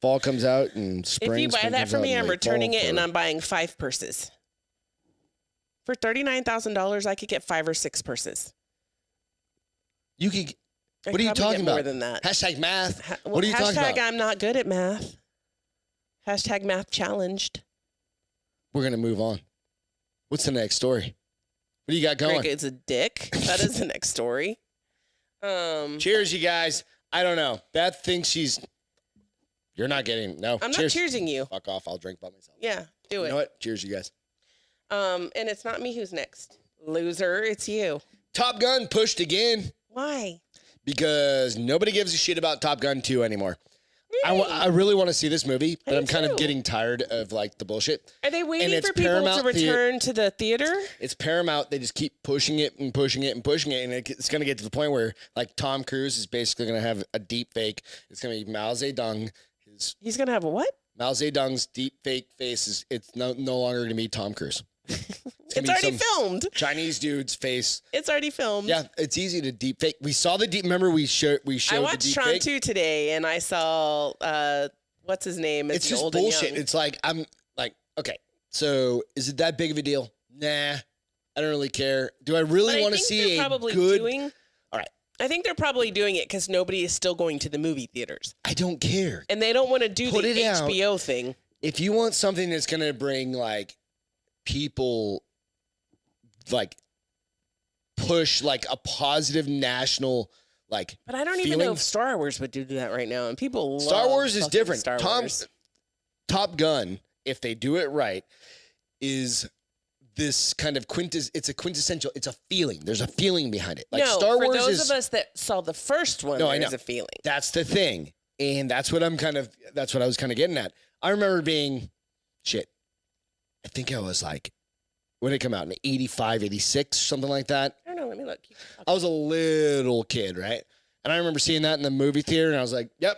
Fall comes out and spring. If you buy spring that comes for out me, in I'm late returning fall it and for- I'm buying 5 purses. For $39,000, I could get 5 or 6 purses. You could. I What are you probably talking get about? More than that. Hashtag math. What are you talking about? Hashtag I'm not good at math. Hashtag math challenged. We're gonna move on. What's the next story? What do you got going? Greg is a dick. That is the next story. Cheers, you guys. I don't know. Beth thinks she's. You're not getting no. I'm cheers. not cheersing you. Fuck off. I'll drink by myself. Yeah, do it. You know what? Cheers, you guys. And it's not me who's next. Loser, it's you. Top Gun pushed again Why? because nobody gives a shit about Top Gun 2 anymore. Really? I really want to see this movie, but do I'm kind of too. getting tired of like the bullshit. Are they waiting it's for people Paramount to return to the theater? It's Paramount. They just keep pushing it and pushing it and pushing it. And it's going to get to the point where like Tom Cruise is basically going to have a deep fake. It's going to be Mao Zedong. He's going to have a what? Mao Zedong's deep fake face is it's no longer going to be Tom Cruise. It's already filmed. Chinese dude's face. It's already filmed. Yeah, it's easy to deep fake. We saw the deep. Remember we showed I the watched deep Tron fake. 2 today, and I saw what's his name? It's just bullshit. It's like I'm like, okay, so is it that big of a deal? Nah, I don't really care. Do I really want to see a good? All right, I think they're probably doing it because nobody is still going to the movie theaters, I don't care. and they don't want to do Put the it out. HBO thing. If you want something that's gonna bring like people, like push like a positive national like. But I don't even know feeling. if Star Wars would do that right now, and people love Star Wars is fucking different. Star Wars. Top Gun, if they do it right, is this kind of it's a quintessential. It's a feeling. There's a feeling behind it. Like no, Star for Wars those is. of us that saw the first one, No, I there's know. a feeling. That's the thing, and that's what I was kind of getting at. I remember being, shit. I think I was like, when did it come out in 85, 86, something like that. I don't know. Let me look. I was a little kid, right? And I remember seeing that in the movie theater, and I was like, "Yep,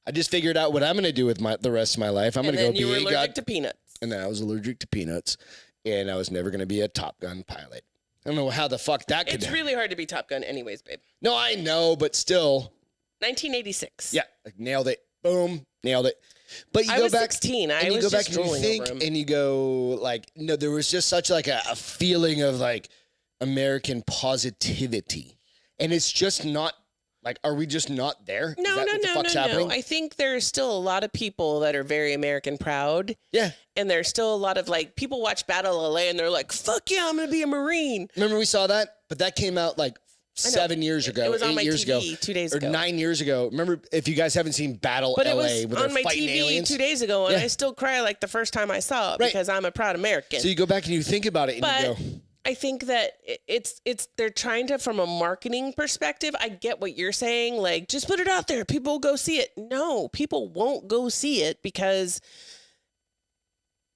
I just figured out what I'm going to do with the rest of my life. I'm going to go And be you were a allergic god." to peanuts. And then I was allergic to peanuts, and I was never going to be a Top Gun pilot. I don't know how the fuck that could. It's really hard to be Top Gun, anyways, babe. No, I know, but still. 1986. Yeah, like nailed it. Boom, nailed it. But you I go was back, 16. and I you was go back just and you drooling think, over him. and you go like, no, there was just such like a feeling of like American positivity, and it's just not like, are we just not there? Is No, that no, what the no, fuck's no, happening? no. I think there's still a lot of people that are very American proud. Yeah. And there's still a lot of like, people watch Battle of LA and they're like, fuck yeah, I'm going to be a Marine. Remember we saw that? But that came out like 7 years ago, It was on 8 my years TV ago. 2 days or ago. 9 years ago. Remember, if you guys haven't seen Battle But it LA was with on their my fighting TV aliens. 2 days ago, and Yeah. I still cry like the first time I saw it Right. because I'm a proud American. So you go back and you think about it and but you go, I think that it's they're trying to, from a marketing perspective, I get what you're saying. Like, just put it out there. People will go see it. No, people won't go see it because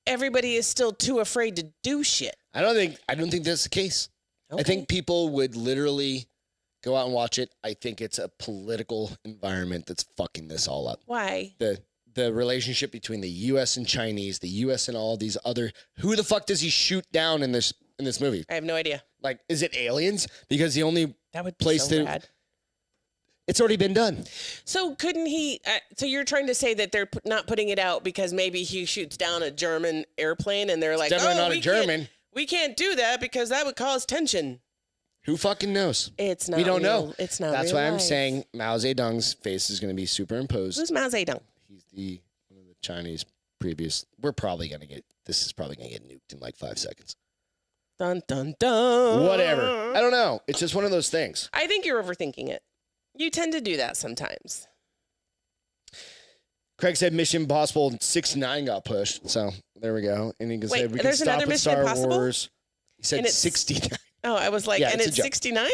everybody is still too afraid to do shit. I don't think that's the case. Okay. I think people would literally go out and watch it. I think it's a political environment that's fucking this all up. Why? The relationship between the U.S. and Chinese, the U.S. and all these other. Who the fuck does he shoot down in this movie? I have no idea. Like, is it aliens? Because the only That would be place so that bad. it's already been done. So couldn't he? So you're trying to say that they're not putting it out because maybe he shoots down a German airplane and they're like, definitely oh, not a German. We can't do that because that would cause tension. Who fucking knows? It's not. We don't real. know. It's not. That's real why I'm life. saying Mao Zedong's face is going to be superimposed. Who's Mao Zedong? He's one of the Chinese previous. We're probably going to get. This is probably going to get nuked in like 5 seconds. Dun dun dun. Whatever. I don't know. It's just one of those things. I think you're overthinking it. You tend to do that sometimes. Craig said Mission Impossible 69 got pushed. So there we go. And he can say we can there's stop another with Mission Star Impossible? Wars. He said And it's 69. Oh, I was like, Yeah, and it's a it's joke. 69?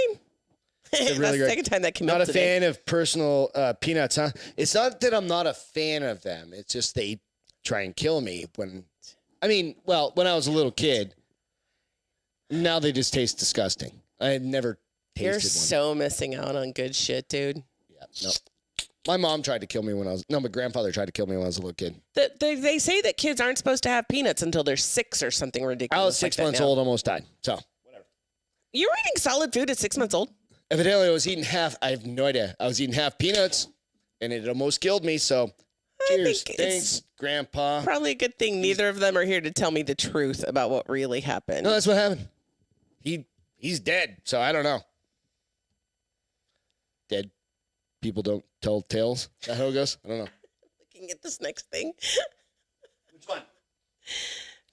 Really That's the great. second time that came Not up a today. fan of personal peanuts, huh? It's not that I'm not a fan of them. It's just they try and kill me when I was a little kid. Now they just taste disgusting. I had never tasted You're one. so missing out on good shit, dude. Yeah, no. My mom tried to kill me my grandfather tried to kill me when I was a little kid. They say that kids aren't supposed to have peanuts until they're 6 or something ridiculous. I was 6 months old, almost died. So, You were eating solid food at 6 months old? evidently I was eating half, I have no idea. I was eating half peanuts and it almost killed me. So, cheers. think Thanks, it's Grandpa. Probably a good thing neither of them are here to tell me the truth about what really happened. No, that's what happened. He's dead. So, I don't know. Dead people don't tell tales. Is that how it goes? I don't know. Looking at this next thing. Which one?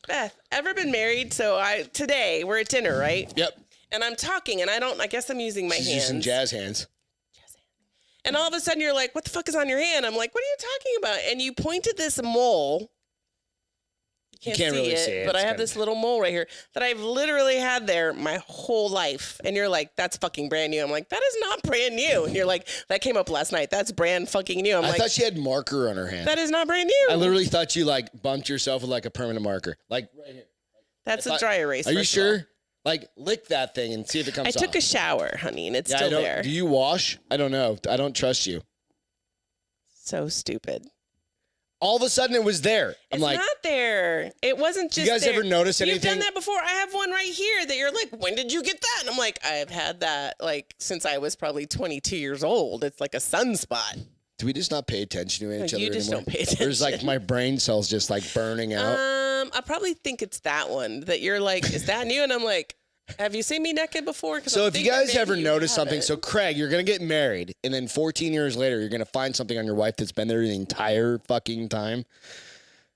Beth, ever been married? So today we're at dinner, right? Yep. And I'm talking and I guess I'm using my She's hands. using jazz hands. And all of a sudden you're like, what the fuck is on your hand? I'm like, what are you talking about? And you pointed this mole. You can't really see it. but I It's have kinda- this little mole right here that I've literally had there my whole life. And you're like, that's fucking brand new. I'm like, that is not brand new. And you're like, that came up last night. That's brand fucking new. I'm I like, thought she had marker on her hand. that is not brand new. I literally thought you like bumped yourself with like a permanent marker. Like right here. That's a thought- dry erase. Are you first of all. sure? Like lick that thing and see if it comes I off. took a shower, honey, and it's Yeah, I still don't- there. Do you wash? I don't know. I don't trust you. So stupid. All of a sudden it was there. I'm It's like, not there. It wasn't just you guys there. ever notice You've anything? done that before. I have one right here that you're like, when did you get that? And I'm like, I've had that like since I was probably 22 years old. It's like a sunspot. Do we just not pay attention to each No, other you just anymore? don't pay There's like attention. my brain cells just like burning out. I probably think it's that one that you're like, is that new? And I'm like, have you seen me naked before? 'Cause So I'm if you thinking guys maybe ever you notice something, haven't. so Craig, you're going to get married and then 14 years later, you're going to find something on your wife that's been there the entire fucking time.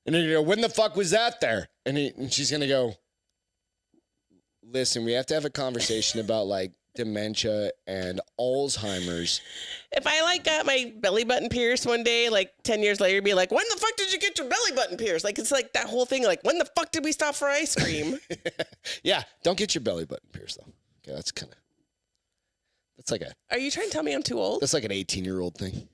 And then you go, when the fuck was that there? And she's going to go, listen, we have to have a conversation about like dementia and Alzheimer's. If I like got my belly button pierced one day, like 10 years later, be like, when the fuck did you get your belly button pierced? Like, it's like that whole thing. Like, when the fuck did we stop for ice cream? Yeah, don't get your belly button pierced though. Okay, Are you trying to tell me I'm too old? that's like an 18-year-old thing.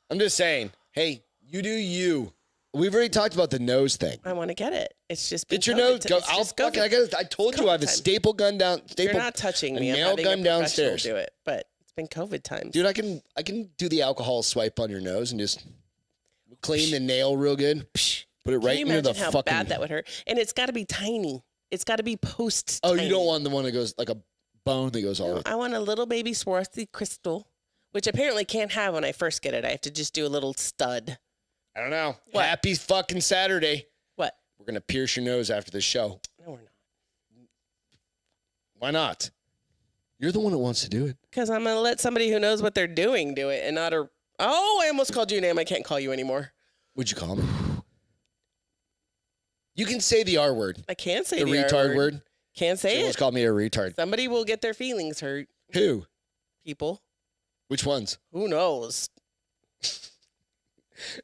I'm just saying, hey, you do you. We've already talked about the nose thing. I want to get it. It's just been Get your COVID nose. t- Go. it's I'll just fucking. COVID. I told It's you I have COVID a time. staple gun down. You're not touching me. a I'm nail having gun a professional downstairs. do it, but it's been COVID times. Dude, I can do the alcohol swipe on your nose and just clean the nail real good. Put it right Can you into the imagine how fucking. bad that would hurt? And it's got to be tiny. It's got to be post. Oh, you don't want the one that goes like a bone that goes all. I want a little baby Swarovski crystal, which apparently can't have when I first get it. I have to just do a little stud. I don't know. What? Happy fucking Saturday. What? We're gonna pierce your nose after the show. No, we're not. Why not? You're the one that wants to do it. Because I'm gonna let somebody who knows what they're doing do it, and not a. Oh, I almost called you a name. I can't call you anymore. Would you call me? You can say the R word. I can't say The the R retard word. Can't She say almost it. called me a retard. Somebody will get their feelings hurt. Who? People. Which ones? Who knows?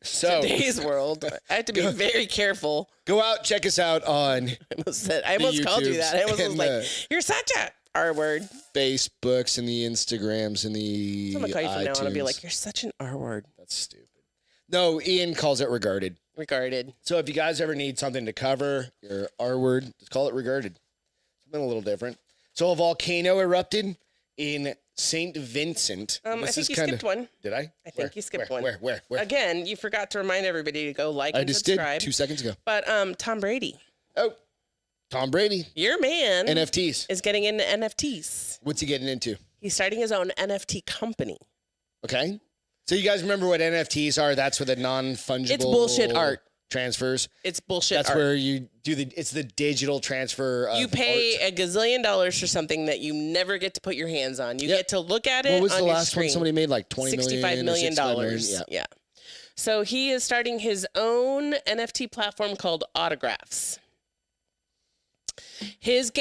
So Today's world. I have to be very careful. go out, check us out on I almost called you YouTubes that. I almost was and like, the- you're such a R word. Facebooks and the Instagrams and the I'm gonna call you from now on and be iTunes. like, you're such an R word. That's stupid. No, Ian calls it regarded. Regarded. So if you guys ever need something to cover your R word, just call it regarded. Something a little different. So a volcano erupted in St. Vincent. I This think is you kinda- skipped one. Did I? I think you skipped one. Where? Again, you forgot to remind everybody to go like I and just subscribe. did 2 seconds ago. But Tom Brady, Oh, Tom Brady. your man, NFTs. is getting into NFTs. What's he getting into? He's starting his own NFT company. Okay. So you guys remember what NFTs are? That's where the non-fungible It's bullshit art. transfers. It's bullshit That's art. where you do it's the digital transfer of You pay art. a gazillion dollars for something that you never get to put your hands on. You Yep. get to look at it What was on the your last screen. one somebody made? Like 20 million? $65 or million. 65 million? Yeah. Yeah. So he is starting his own NFT platform called Autographs. His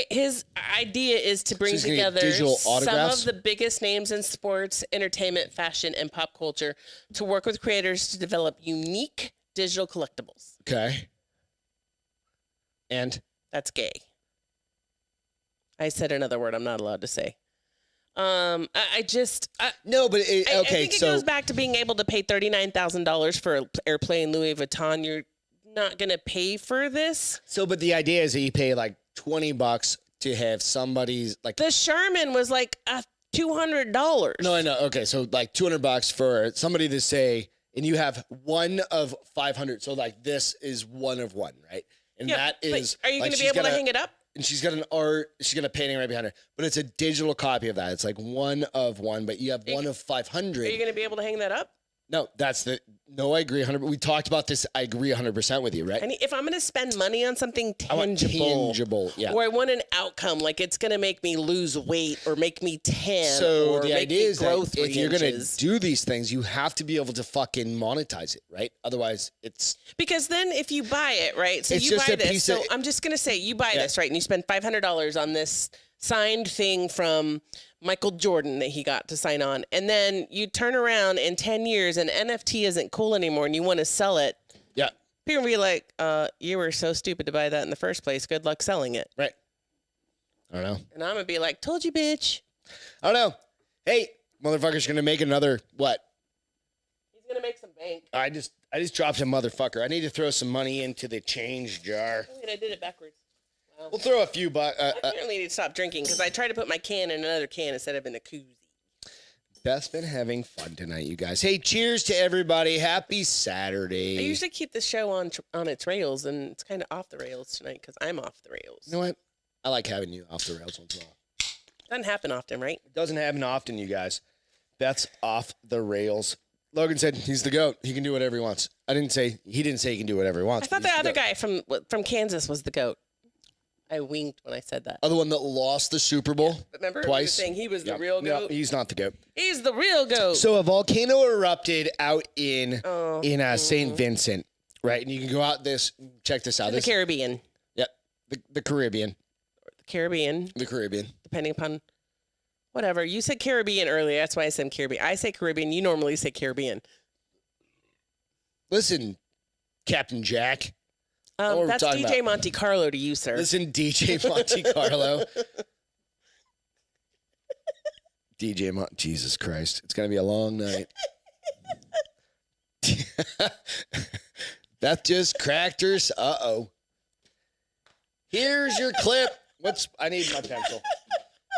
idea is to bring he's gonna get together digital some autographs? of the biggest names in sports, entertainment, fashion, and pop culture to work with creators to develop unique digital collectibles. Okay. And That's gay. I said another word I'm not allowed to say. I just no, but okay. I think it so goes back to being able to pay $39,000 for an airplane Louis Vuitton. You're not gonna pay for this. but the idea is that you pay like $20 to have somebody's like. The Sherman was like $200. No, I know. Okay, so like $200 for somebody to say, and you have one of 500. So like this is one of one, right? And Yeah, that but is. are you like, gonna be she's able to hang it up? And she's got an art. She's got a painting right behind her, but it's a digital copy of that. It's like one of one, but you have one of 500. Are you gonna be able to hang that up? No, I agree 100. We talked about this. I agree 100% with you, right? If I'm going to spend money on something I want tangible, yeah. or I want an outcome, like it's going to make me lose weight or make me tan, So or the make idea me is grow that 3 if you're going to inches. do these things, you have to be able to fucking monetize it, right? Otherwise, it's Because then if you buy it, right? So It's you just buy a this. piece So of- I'm just going to say you buy Yeah. this, right? And you spend $500 on this signed thing from Michael Jordan that he got to sign on. And then you turn around in 10 years and NFT isn't cool anymore and you want to sell it. yeah, People will be like, you were so stupid to buy that in the first place. Good luck selling it. right. I don't know. And I'm going to be like, told you, bitch. I don't know. Hey, motherfucker's going to make another what? He's going to make some bank. I just dropped a motherfucker. I need to throw some money into the change jar. Wait, I did it backwards. Wow. We'll throw a few bucks. I apparently need to stop drinking because I tried to put my can in another can instead of in a koozie. Beth's been having fun tonight, you guys. Hey, cheers to everybody. Happy Saturday. I usually keep the show on its rails, and it's kind of off the rails tonight because I'm off the rails. You know what? I like having you off the rails once in a while. Doesn't happen often, right? It doesn't happen often, you guys. Beth's off the rails. Logan said he's the GOAT. He can do whatever he wants. He didn't say he can do whatever he wants. I thought but the he's other GOAT. guy from Kansas was the GOAT. I winked when I said that. Other one that lost the Super Bowl Remember? twice. He was saying he was the real No, GOAT. he's not the GOAT. He's the real GOAT. So a volcano erupted out in Oh. St. Vincent, right? And you can go out check this out. In the Caribbean. Yep, the Caribbean. The Caribbean, The Caribbean. depending upon whatever. You said Caribbean earlier. That's why I said Caribbean. I say Caribbean. You normally say Caribbean. Listen, Captain Jack. what we're That's talking DJ about. Monte Carlo to you, sir. Listen, DJ Monte Carlo. Jesus Christ. It's going to be a long night. Beth just cracked her. Uh-oh. Here's your clip. I need my pencil.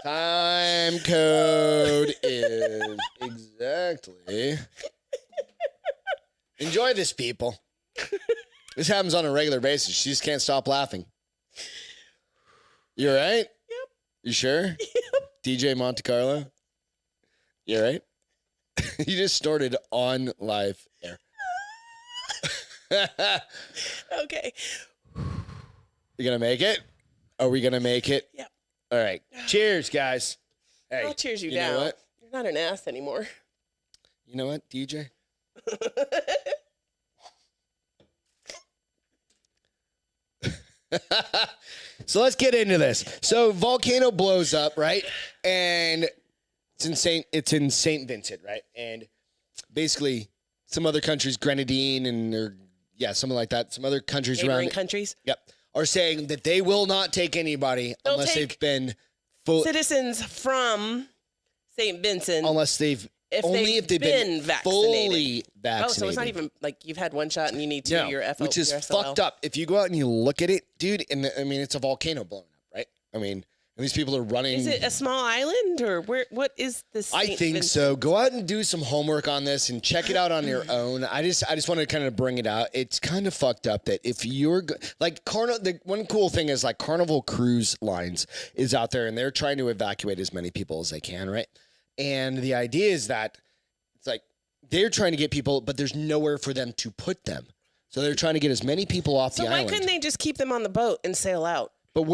Time code is exactly. Enjoy this, people. This happens on a regular basis. She just can't stop laughing. You all right? Yep. You sure? Yep. DJ Monte Carlo? You all right? You just snorted on live air. Okay. You gonna make it? Are we gonna make it? Yep. All right. Cheers, guys. Hey, I'll cheers you know down. what? You're not an ass anymore. You know what, DJ? So let's get into this. So volcano blows up, right? And it's in St. Vincent, right? And basically some other countries, Grenadine something like that. Some other countries Neighboring around countries. Yep. Are saying that they will not take anybody They'll unless take they've been full Citizens from St. Vincent. unless they've if they've been been vaccinated. fully vaccinated. Oh, so it's not even like you've had one shot and you need two. No, Your FO, which is your SLL. fucked up. If you go out and you look at it, dude, and I mean, it's a volcano blowing up, right? I mean, and these people are running. Is it a small island or where? What is this? I think so. Go out and do some homework on this and check it out on your own. I just want to kind of bring it out. It's kind of fucked up that if you're like the one cool thing is like Carnival Cruise Lines is out there and they're trying to evacuate as many people as they can, right? And the idea is that it's like they're trying to get people, but there's nowhere for them to put them. So they're trying to get as many people off the So why island. couldn't they just keep them on the boat and sail out? But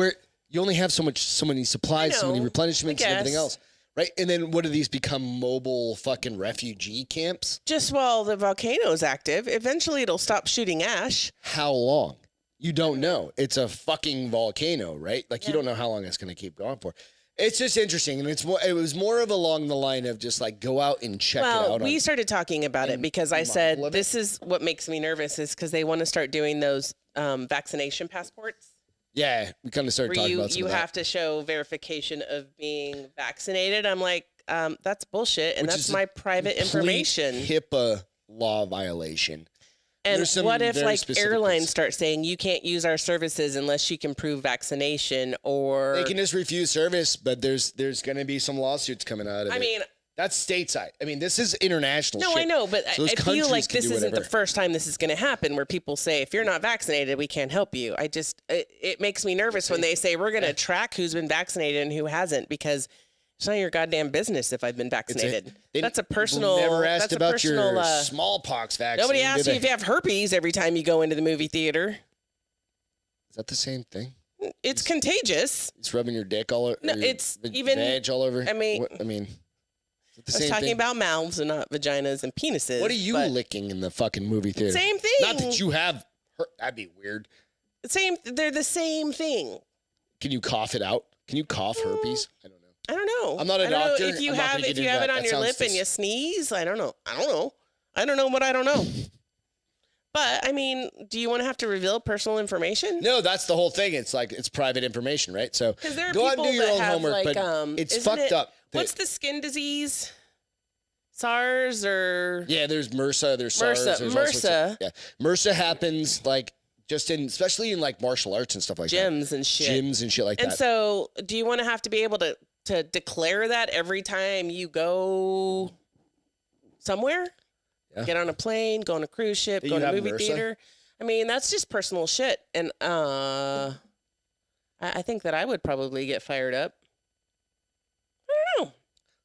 you only have so many supplies, so many know, replenishments I and everything guess. else. Right? And then what do these become mobile fucking refugee camps? Just while the volcano is active, eventually it'll stop shooting ash. How long? You don't know. It's a fucking volcano, right? Like you don't know how long it's going to keep going for. It's just interesting, and it was more of along the line of just like go out and check it out. Well, we started talking about it because I said this is what makes me nervous is because they want to start doing those vaccination passports. Yeah, we kind of started talking about some you of that. have to show verification of being vaccinated. I'm like, that's bullshit, and that's my private information. HIPAA law violation. And what if like airlines things. start saying you can't use our services unless you can prove vaccination, or They can just refuse service, but there's going to be some lawsuits coming out of it. I mean, that's stateside. I mean, this is international no, shit. I know, but So I those feel countries like can this do isn't the whatever. first time this is going to happen where people say, if you're not vaccinated, we can't help you. It makes me nervous when they say we're going to track who's been vaccinated and who hasn't, because it's not your goddamn business if I've been vaccinated. That's a personal. Never asked that's a about personal, your smallpox vaccine. Nobody did asks you they? if you have herpes every time you go into the movie theater. Is that the same thing? It's contagious. It's rubbing your dick all over. No, it's even- vag all over. I mean- is it the I was same talking thing? about mouths and not vaginas and penises. What are you but licking in the fucking movie theater? Same thing. Not that you have. That'd be weird. They're the same thing. Can you cough it out? Can you cough herpes? I don't know. I don't know. I'm not a I don't know doctor. if you I'm not have gonna get it into that. on That your sounds lip and you sneeze, I don't know. I don't know what I don't know. But I mean, do you want to have to reveal personal information? No, that's the whole thing. It's like it's private information, right? So Because there are go out people and do your that own have homework, like, but it's isn't fucked it- up. What's the skin disease? SARS or Yeah, there's MRSA, there's SARS, there's all sorts of- MRSA. yeah, MRSA happens like especially in like martial arts and stuff like gyms that. and shit. Gyms and shit like And that. so, do you want to have to be able to declare that every time you go somewhere? Yeah. Get on a plane, go on a cruise ship, Do go you to a have movie MRSA? theater. I mean, that's just personal shit. And I think that I would probably get fired up. I don't know.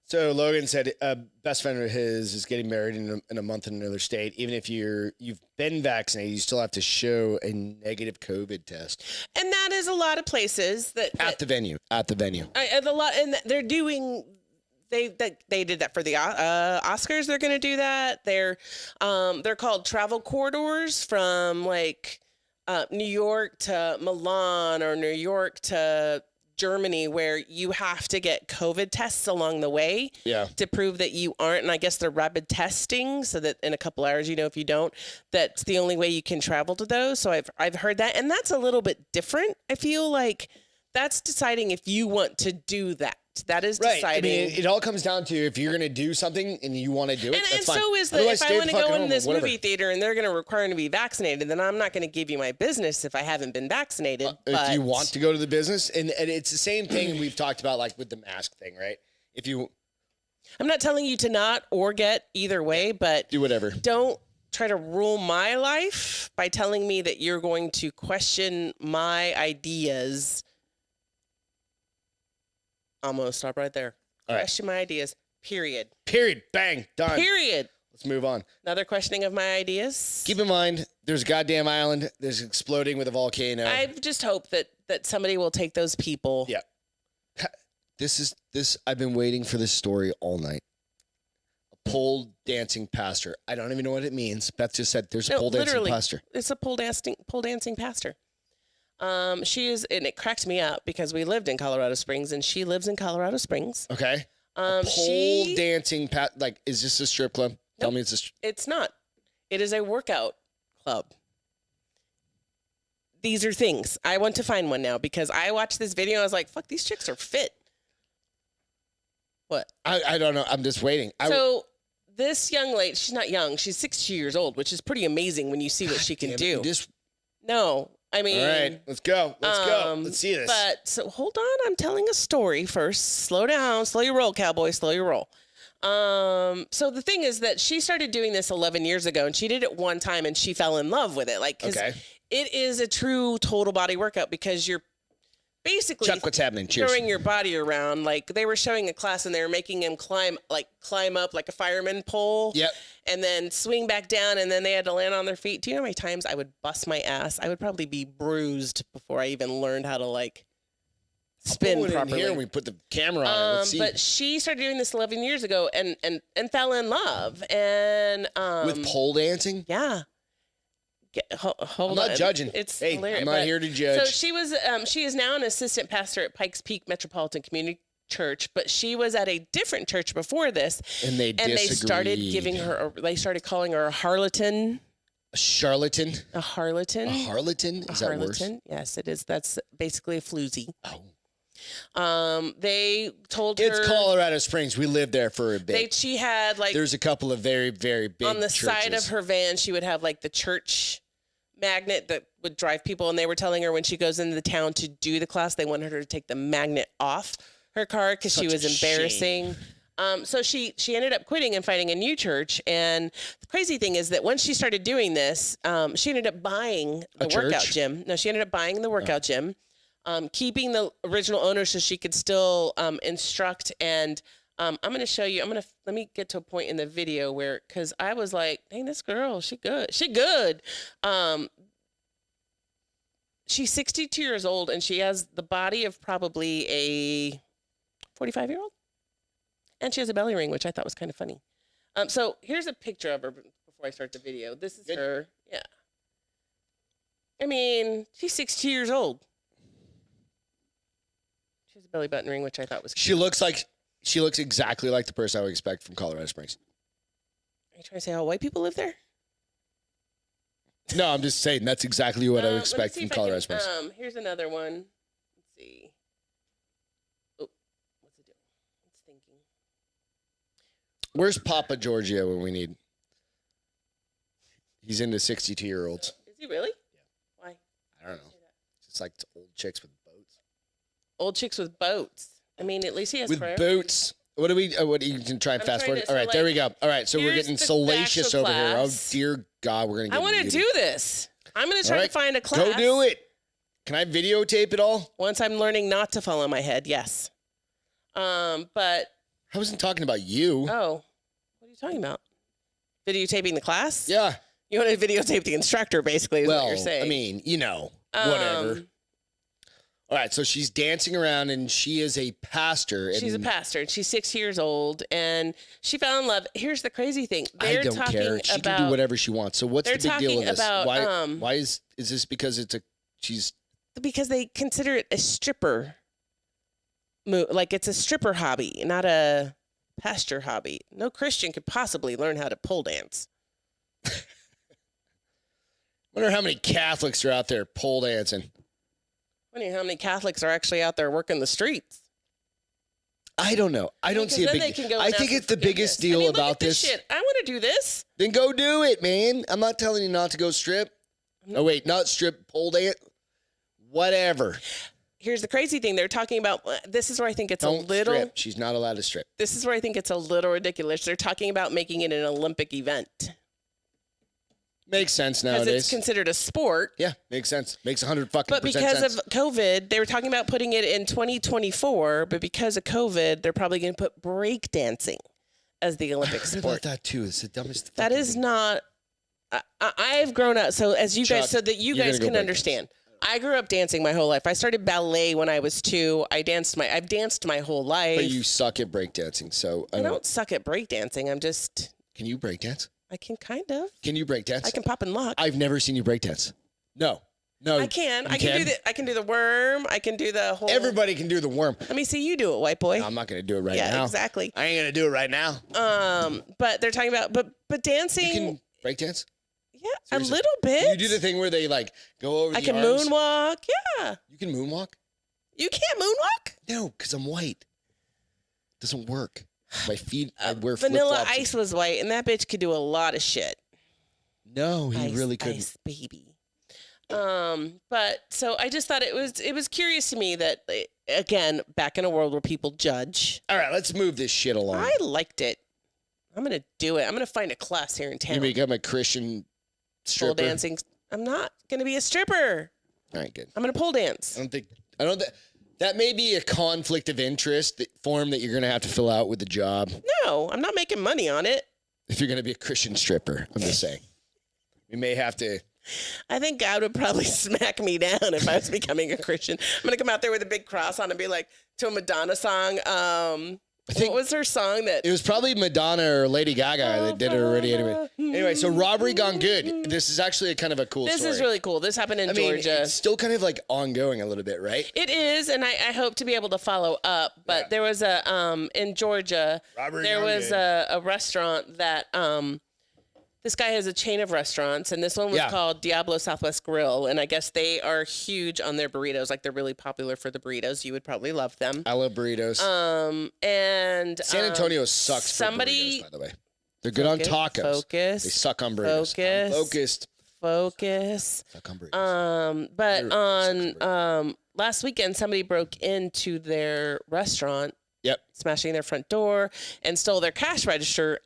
So Logan said a best friend of his is getting married in a month in another state. Even if you've been vaccinated, you still have to show a negative COVID test And that is a lot of places that at the venue. At the venue. and they're doing. They did that for the Oscars. They're going to do that. They're called travel corridors from like New York to Milan or New York to Germany, where you have to get COVID tests along the way to prove that you aren't. And I guess they're rapid testing, so that in a couple hours, if you don't, that's the only way you can travel to those. So I've heard that, and that's a little bit different. I feel like that's deciding if you want to do that. That is Right. deciding. I mean, it all comes down to if you're going to do something and you want to do it. And that's fine. so is Otherwise, if I stay want the to fuck go home in or this whatever. movie theater and they're going to require me to be vaccinated, then I'm not going to give you my business if I haven't been vaccinated. If you want to go to the business, and it's the same thing we've talked about, like with the mask thing, right? If you I'm not telling you to not or get either way, but do whatever. don't try to rule my life by telling me that you're going to question my ideas. I'm going to stop right there. All right. Question my ideas. Period. Period. Bang. Done. Period. Let's move on. Another questioning of my ideas. Keep in mind, there's a goddamn island. There's exploding with a volcano. I just hope that somebody will take those people. Yeah. This. I've been waiting for this story all night. A pole dancing pastor. I don't even know what it means. Beth just said there's a No, pole dancing literally, pastor. it's a pole dancing pastor. She is, and it cracked me up because we lived in Colorado Springs, and she lives in Colorado Springs. Okay. Pole dancing like, is this a strip club? Tell me it's It's not. It is a workout club. These are things. I want to find one now because I watched this video and I was like, fuck, these chicks are fit. What? I don't know. I'm just waiting. So this young lady, she's not young. She's 60 years old, which is pretty amazing when you see what she can do. No, I mean. All right, let's go. Let's go. Let's see this. But so hold on. I'm telling a story first. Slow down. Slow your roll, cowboy. Slow your roll. So the thing is that she started doing this 11 years ago, and she did it one time, and she fell in love with it. Like, 'cause it is a true total body workout because you're basically Chuck, what's happening? Cheers. throwing your body around. Like they were showing a class, and they were making him climb up like a fireman pole. Yep. And then swing back down, and then they had to land on their feet. Do you know how many times I would bust my ass? I would probably be bruised before I even learned how to spin Pull it properly. in here and we put the camera on. Let's see. But she started doing this 11 years ago and fell in love. And with pole dancing? yeah. Hold I'm not on. judging. It's hey, hilarious. I'm not here to judge. So she is now an assistant pastor at Pikes Peak Metropolitan Community Church, but she was at a different church before this, and they started giving her. They started calling her a harlatan. A charlatan. A harlatan. A harlatan. Is that worse? Yes, it is. That's basically a floozy. Oh. They told her it's Colorado Springs. We lived there for a bit. she had like there's a couple of very, very big on the churches. side of her van. She would have like the church magnet that would drive people, and they were telling her when she goes into the town to do the class, they wanted her to take the magnet off her car because she was embarrassing. So she ended up quitting and finding a new church. And the crazy thing is that once she started doing this, she ended up buying the workout gym. No, she ended up buying the workout gym, keeping the original owner so she could still instruct. And I'm going to show you. Let me get to a point in the video where, because I was like, dang, this girl, she good. She good. She's 62 years old, and she has the body of probably a 45-year-old. And she has a belly ring, which I thought was kind of funny. So here's a picture of her before I start the video. This is her. Yeah. I mean, she's 62 years old. She has a belly button ring, which I thought was cute. She looks exactly like the person I would expect from Colorado Springs. Are you trying to say all white people live there? No, I'm just saying that's exactly what I would expect from Colorado Springs. Here's another one. Let's see. Oh, what's it doing? It's thinking. Where's Papa Giorgio when we need? He's into 62-year-olds. Is he really? Yeah. Why? I don't know. It's like old chicks with boats. Old chicks with boats. I mean, at least he has with boats. What do we? What you can try and fast forward? All right, there we go. All right, so we're getting salacious over here. Oh dear God, we're gonna. I want to do this. I'm gonna try to find a class. Go do it. Can I videotape it all? Once I'm learning not to fall on my head, yes. But I wasn't talking about you. Oh, what are you talking about? Videotaping the class? Yeah. You want to videotape the instructor, basically, is what you're saying. I mean, whatever. All right, so she's dancing around, and she is a pastor. She's a pastor. And she's 6 years old, and she fell in love. Here's the crazy thing. I don't care. She can do whatever she wants. So what's the big deal with this? Why is this because she's... Because they consider it a stripper. Like it's a stripper hobby, not a pastor hobby. No Christian could possibly learn how to pole dance. Wonder how many Catholics are out there pole dancing. Wondering how many Catholics are actually out there working the streets. I don't know. I don't see a big deal. I think it's the biggest deal about this. Shit. I want to do this. Then go do it, man. I'm not telling you not to go strip. Oh, wait, not strip, pole dance. Whatever. Here's the crazy thing. They're talking about, this is where I think it's Don't strip. She's not allowed to strip. This is where I think it's a little ridiculous. They're talking about making it an Olympic event. Makes sense nowadays. Because it's considered a sport. Yeah, makes sense. Makes 100 fucking But because sense. of COVID, they were talking about putting it in 2024. But because of COVID, they're probably going to put breakdancing as the Olympic sport. About that too. It's the dumbest. That is thing. not. I've grown up. So as you Chuck, guys, so that you guys can understand. I grew up dancing my whole life. I started ballet when I was 2. I've danced my whole life. But you suck at breakdancing, so I don't suck at breakdancing. I'm just. Can you breakdance? I can kind of. Can you breakdance? I can pop and lock. I've never seen you breakdance. No. I can. I can do the worm. I can do the whole. Everybody can do the worm. Let me see you do it, white boy. No, I'm not going to do it right now. Yeah, exactly. I ain't going to do it right now. But they're talking about but dancing. You can breakdance? Yeah, Seriously? a little bit. Can you do the thing where they like go over I the can arms? moonwalk. Yeah. You can moonwalk? You can't moonwalk? No, because I'm white. Doesn't work. My feet, I wear Vanilla flip-flops. Ice was white, and that bitch could do a lot of shit. No, he really couldn't. Ice baby. But so I just thought it was curious to me that, again, back in a world where people judge. All right, let's move this shit along. I liked it. I'm gonna do it. I'm gonna find a class here in town. You become a Christian stripper. Pole dancing. I'm not gonna be a stripper. All right, good. I'm gonna pole dance. I don't. That may be a conflict of interest form that you're gonna have to fill out with the job. No, I'm not making money on it. If you're gonna be a Christian stripper, I'm just saying. We may have to. I think God would probably smack me down if I was becoming a Christian. I'm gonna come out there with a big cross on and be like, to a Madonna song, What was her song that? It was probably Madonna or Lady Gaga that did it already anyway. Anyway, so robbery gone good. This is actually a kind of a cool story. This is really cool. This happened in Georgia. It's still kind of like ongoing a little bit, right? It is, and I hope to be able to follow up. But there was a in Georgia, there was a restaurant that this guy has a chain of restaurants, and this one was called Diablo Southwest Grill, and I guess they are huge on their burritos. Like, they're really popular for the burritos. You would probably love them. I love burritos. And San Antonio sucks for burritos, by the way. They're good on tacos. Focus. They suck on burritos. Focus. Suck on burritos. But on last weekend, somebody broke into their restaurant. Yep. Smashing their front door and stole their cash register.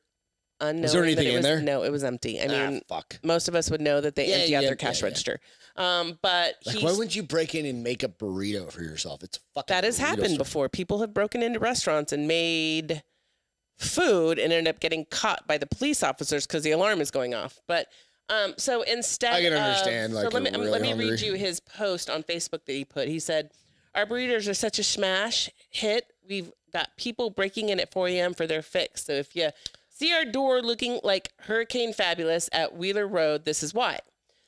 Was there anything in there? No, it was empty. I mean, fuck. Most of us would know that they empty out their cash register. But why wouldn't you break in and make a burrito for yourself? It's fucking. That has happened before. People have broken into restaurants and made food and ended up getting caught by the police officers because the alarm is going off. But so instead, I can understand. So let me read you his post on Facebook that he put. He said, "Our burritos are such a smash hit. We've got people breaking in at 4 a.m. for their fix. So if you see our door looking like Hurricane Fabulous at Wheeler Road, this is why."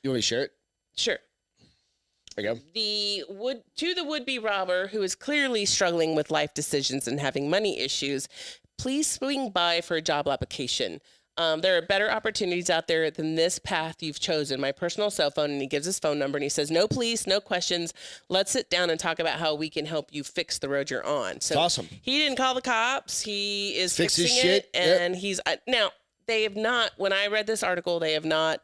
You want me to share it? Sure. There you go. To the would-be robber who is clearly struggling with life decisions and having money issues, please swing by for a job application. There are better opportunities out there than this path you've chosen. My personal cell phone, and he gives his phone number, and he says, "No police, no questions. Let's sit down and talk about how we can help you fix the road you're on." So awesome. He didn't call the cops. He is fixing his it, shit. and he's now. They have not. When I read this article, they have not.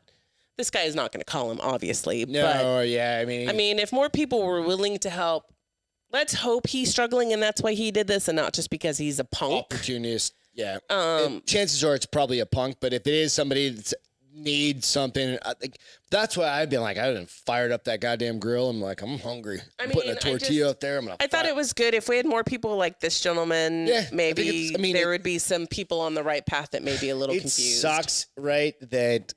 This guy is not going to call him, obviously. No, but, yeah, I mean, if more people were willing to help, let's hope he's struggling, and that's why he did this, and not just because he's a punk. Opportunist. Yeah. Chances are it's probably a punk, but if it is somebody that needs something, that's why I've been like, I done fired up that goddamn grill. I'm like, I'm hungry. I'm putting a tortilla out there. I thought it was good if we had more people like this gentleman. Yeah, maybe there would be some people on the right path that may be a little confused. It sucks, right? That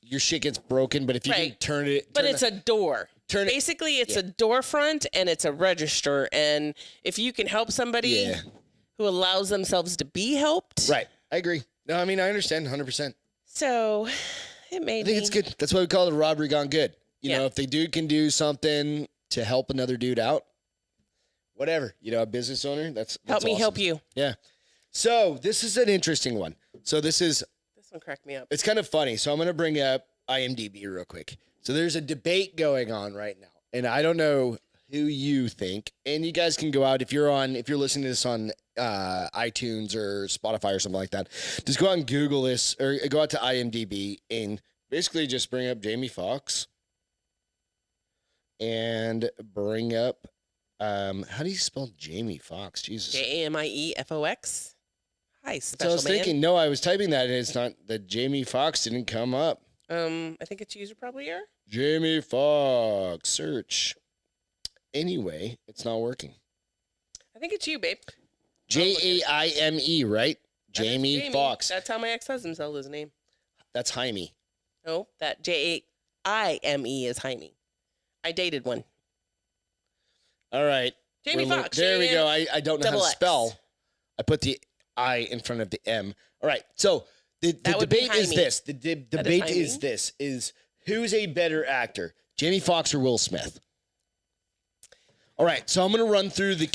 your shit gets broken, but if you can turn it, but it's a door. Basically, it's a door front and it's a register, and if you can help somebody who allows themselves to be helped. Right. I agree. No, I mean, I understand 100%. So it made me. I think it's good. That's why we call it a robbery gone good. You know, if the dude can do something to help another dude out, whatever, a business owner, that's help me awesome. help you. Yeah. So this is an interesting one. So this one cracked me up. It's kind of funny. So I'm going to bring up IMDb real quick. So there's a debate going on right now, and I don't know who you think, and you guys can go out if you're listening to this on iTunes or Spotify or something like that. Just go out and Google this, or go out to IMDb and basically just bring up Jamie Foxx and bring up how do you spell Jamie Foxx? Jesus. JAMIEFOX. Hi, special So I was thinking, no, I was typing that, and it's not that Jamie Foxx didn't come up. I think it's user probably error. Jamie Foxx search. Anyway, it's not working. I think it's you, babe. Jaime, right? Jamie Foxx. That's how my ex-husband spelled his name. That's Jaime. No, that Jaime is Jaime. I dated one. All right. Jamie Foxx. There we go. I don't know how to spell. I put the I in front of the M. All right. So the debate is this. The debate is this. Is who's a better actor, Jamie Foxx or Will Smith? All right, so I'm going to run through the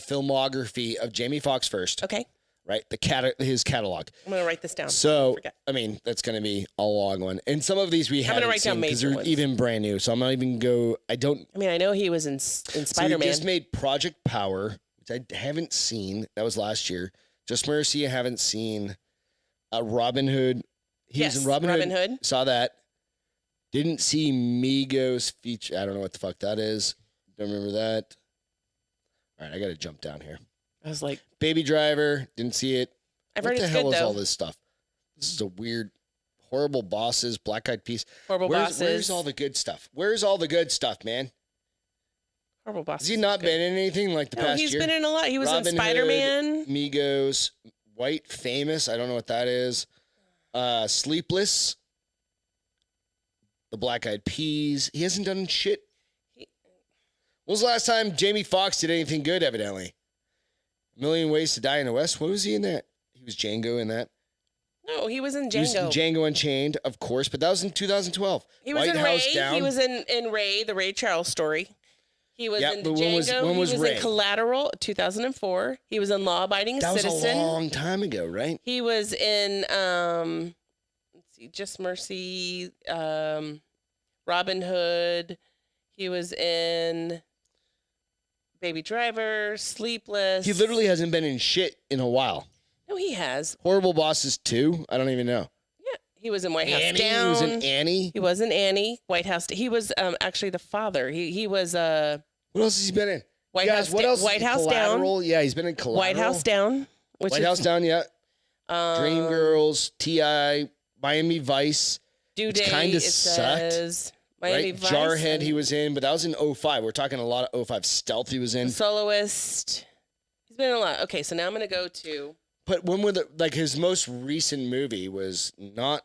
filmography of Jamie Foxx first. Okay. Right, his catalog. I'm going to write this down. So, I mean, that's going to be a long one. And some of these we haven't seen because they're even brand new. So I'm not even I know he was in Spider-Man. So he just made Project Power, which I haven't seen. That was last year. Just Mercy, I haven't seen. Robin Hood. He was in Robin Hood. Saw that. Didn't see Migos feature. I don't know what the fuck that is. Don't remember that. All right, I got to jump down here. I was like, Baby Driver, didn't see it. I've heard it's good, What the hell is though. all this stuff? This is a weird, Horrible Bosses, Black Eyed Peas. Bosses. Where's all the good stuff? Where's all the good stuff, man? Horrible Bosses. Has he not been in anything like the past year? He's been in a lot. He was Robin in Spider-Man. Hood, Migos, White Famous. I don't know what that is. Sleepless. The Black Eyed Peas. He hasn't done shit. When was the last time Jamie Foxx did anything good, evidently? A Million Ways to Die in the West? What was he in that? He was Django in that. No, he was in Django. He was in Django Unchained, of course, but that was in 2012. He was White in House Ray. Down. He was in Ray, the Ray Charles story. He was in but Django. when was he was Ray? in Collateral, 2004. He was in Law Abiding That Citizen. was a long time ago, right? He was in let's see, Just Mercy, Robin Hood. He was in Baby Driver, Sleepless. He literally hasn't been in shit in a while. No, he has. Horrible Bosses 2? I don't even know. Yeah, he was in White House Annie? Down. He was in Annie? He was in Annie. White House. He was actually the father. He was What else has he been in? White Guys, House. what else? White House Down. Collateral? Yeah, he's been in Collateral. White House Down. White House Down, yeah. Dreamgirls, T.I., Miami Vice. Due which Date. kinda It sucked, says Miami Right? Vice. Jarhead he was in, but that was in 05. We're talking a lot of 05. Stealth he was in. Soloist. He's been in a lot. Okay, so now I'm gonna go to. But when were his most recent movie was not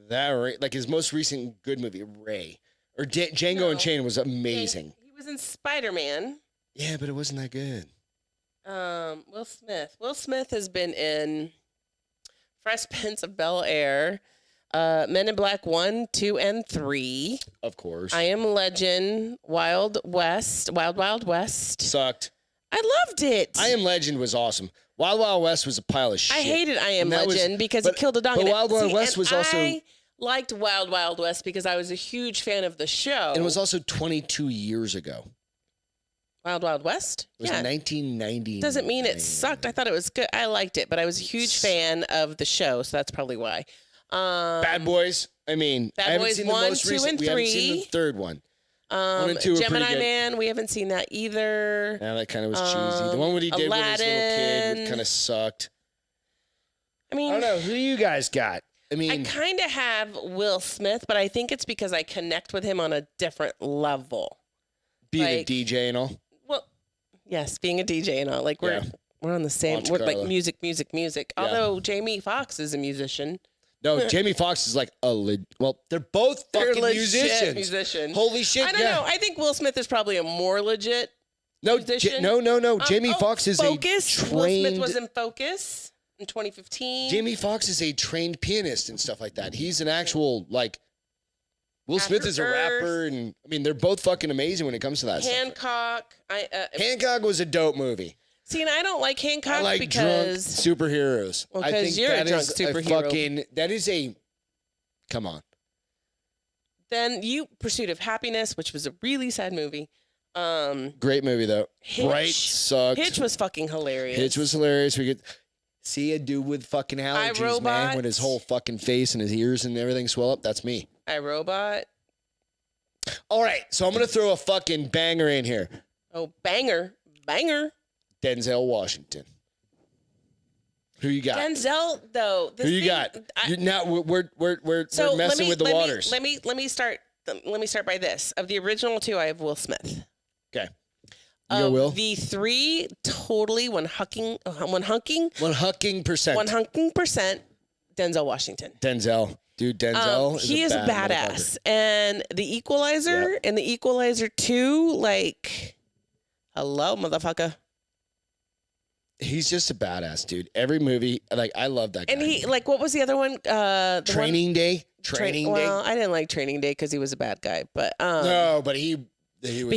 that right? Like his most recent good movie, Ray. Or Django No. Unchained was amazing. He was in Spider-Man. Yeah, but it wasn't that good. Will Smith. Will Smith has been in Fresh Prince of Bel-Air, Men in Black 1, 2, and 3. Of course. I Am Legend, Wild Wild West. Sucked. I loved it. I Am Legend was awesome. Wild Wild West was a pile of shit. I hated I Am And that was- Legend because but- he killed a dog. but in it. Wild Wild West and was also- I liked Wild Wild West because I was a huge fan of the show. And it was also 22 years ago. Wild Wild West? It was Yeah. 1990. Doesn't mean it sucked. I thought it was good. I liked it, but I was a huge fan of the show, so that's probably why. Bad Boys. I mean, Bad I haven't Boys seen the 1, most 2, recent. and We haven't seen 3. the third one. 1 and 2 are pretty Gemini good. Man, we haven't seen that either. Yeah, that kind of was cheesy. The one what he did with his little kid Aladdin. kind of sucked. I mean, I don't know. Who do you guys got? I I mean, kind of have Will Smith, but I think it's because I connect with him on a different level. being a like- DJ and all. Well, yes, being a DJ and all, like Yeah. we're on the same. Monte We're like Carlo. music. Yeah. Although Jamie Foxx is a musician. No, Jamie Foxx is like well, they're both They're fucking legit musicians. Holy shit! I don't know. I think Will Smith is probably a more legit No, musician. no. Jamie Foxx is Focus. a trained. Will Smith was in Focus in 2015. Jamie Foxx is a trained pianist and stuff like that. He's an actual like. Will Smith is a After rapper, Earth. and I mean they're both fucking amazing when it comes to that stuff. Hancock. Hancock was a dope movie. See, and I don't like Hancock I like because drunk superheroes. Well, I 'cause think you're a that drunk is superhero. that is a. Come on. then you Pursuit of Happiness, which was a really sad movie. Great movie though. Hitch. Bright sucked. Hitch was fucking hilarious. Hitch was hilarious. We could see a dude with fucking allergies, man, iRobot. with his whole fucking face and his ears and everything swell up. That's me. iRobot. All right, so I'm gonna throw a fucking banger in here. Oh, banger. Denzel Washington. Who you got? Denzel, though. Who you got? Now we're messing with the waters. Let me start by this. Of the original two, I have Will Smith. Okay. You go, Will? The three, totally 100%. 100%. Denzel Washington. Denzel. Dude, Denzel He is a badass. And The Equalizer and The Equalizer 2, like, hello, motherfucker. He's just a badass, dude. Every movie, like, I love that guy. And he, like, what was the other one? Training Day. Well, I didn't like Training Day because he was a bad guy. But No, but he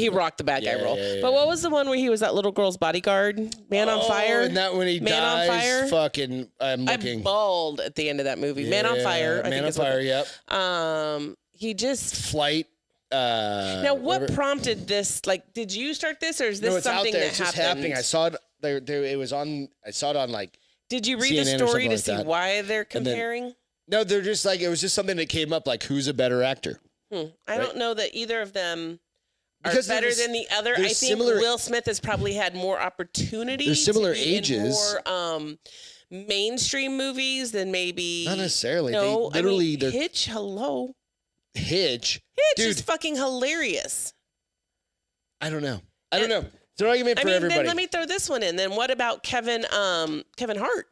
rocked the bad guy role. yeah. But what was the one where he was that little girl's bodyguard? Man on Fire? And that when he Man dies, on Fire? fucking, I'm looking. I bawled at the end of that movie. Man on Fire. I Man think on is what- Fire, yep. He just... Flight. Now, what whatever. prompted this? Like, did you start this, or is this No, it's out something there. that It's just happened? happening. I saw it. There, it was on. I saw it on like. Did you read CNN the or story something to like see that. why they're And then- comparing? No, they're just like it was just something that came up. Like, who's a better actor? I don't know that either of them are Because better there's- than the other. I there's think similar- Will Smith has probably had more opportunity. There's similar to be in ages. more mainstream movies than maybe. Not necessarily. No, They literally, I mean, Hitch. Hello, Hitch. Hitch Dude, is fucking hilarious. I don't know. It's an argument for I mean, everybody. then let me throw this one in. Then what about Kevin Hart?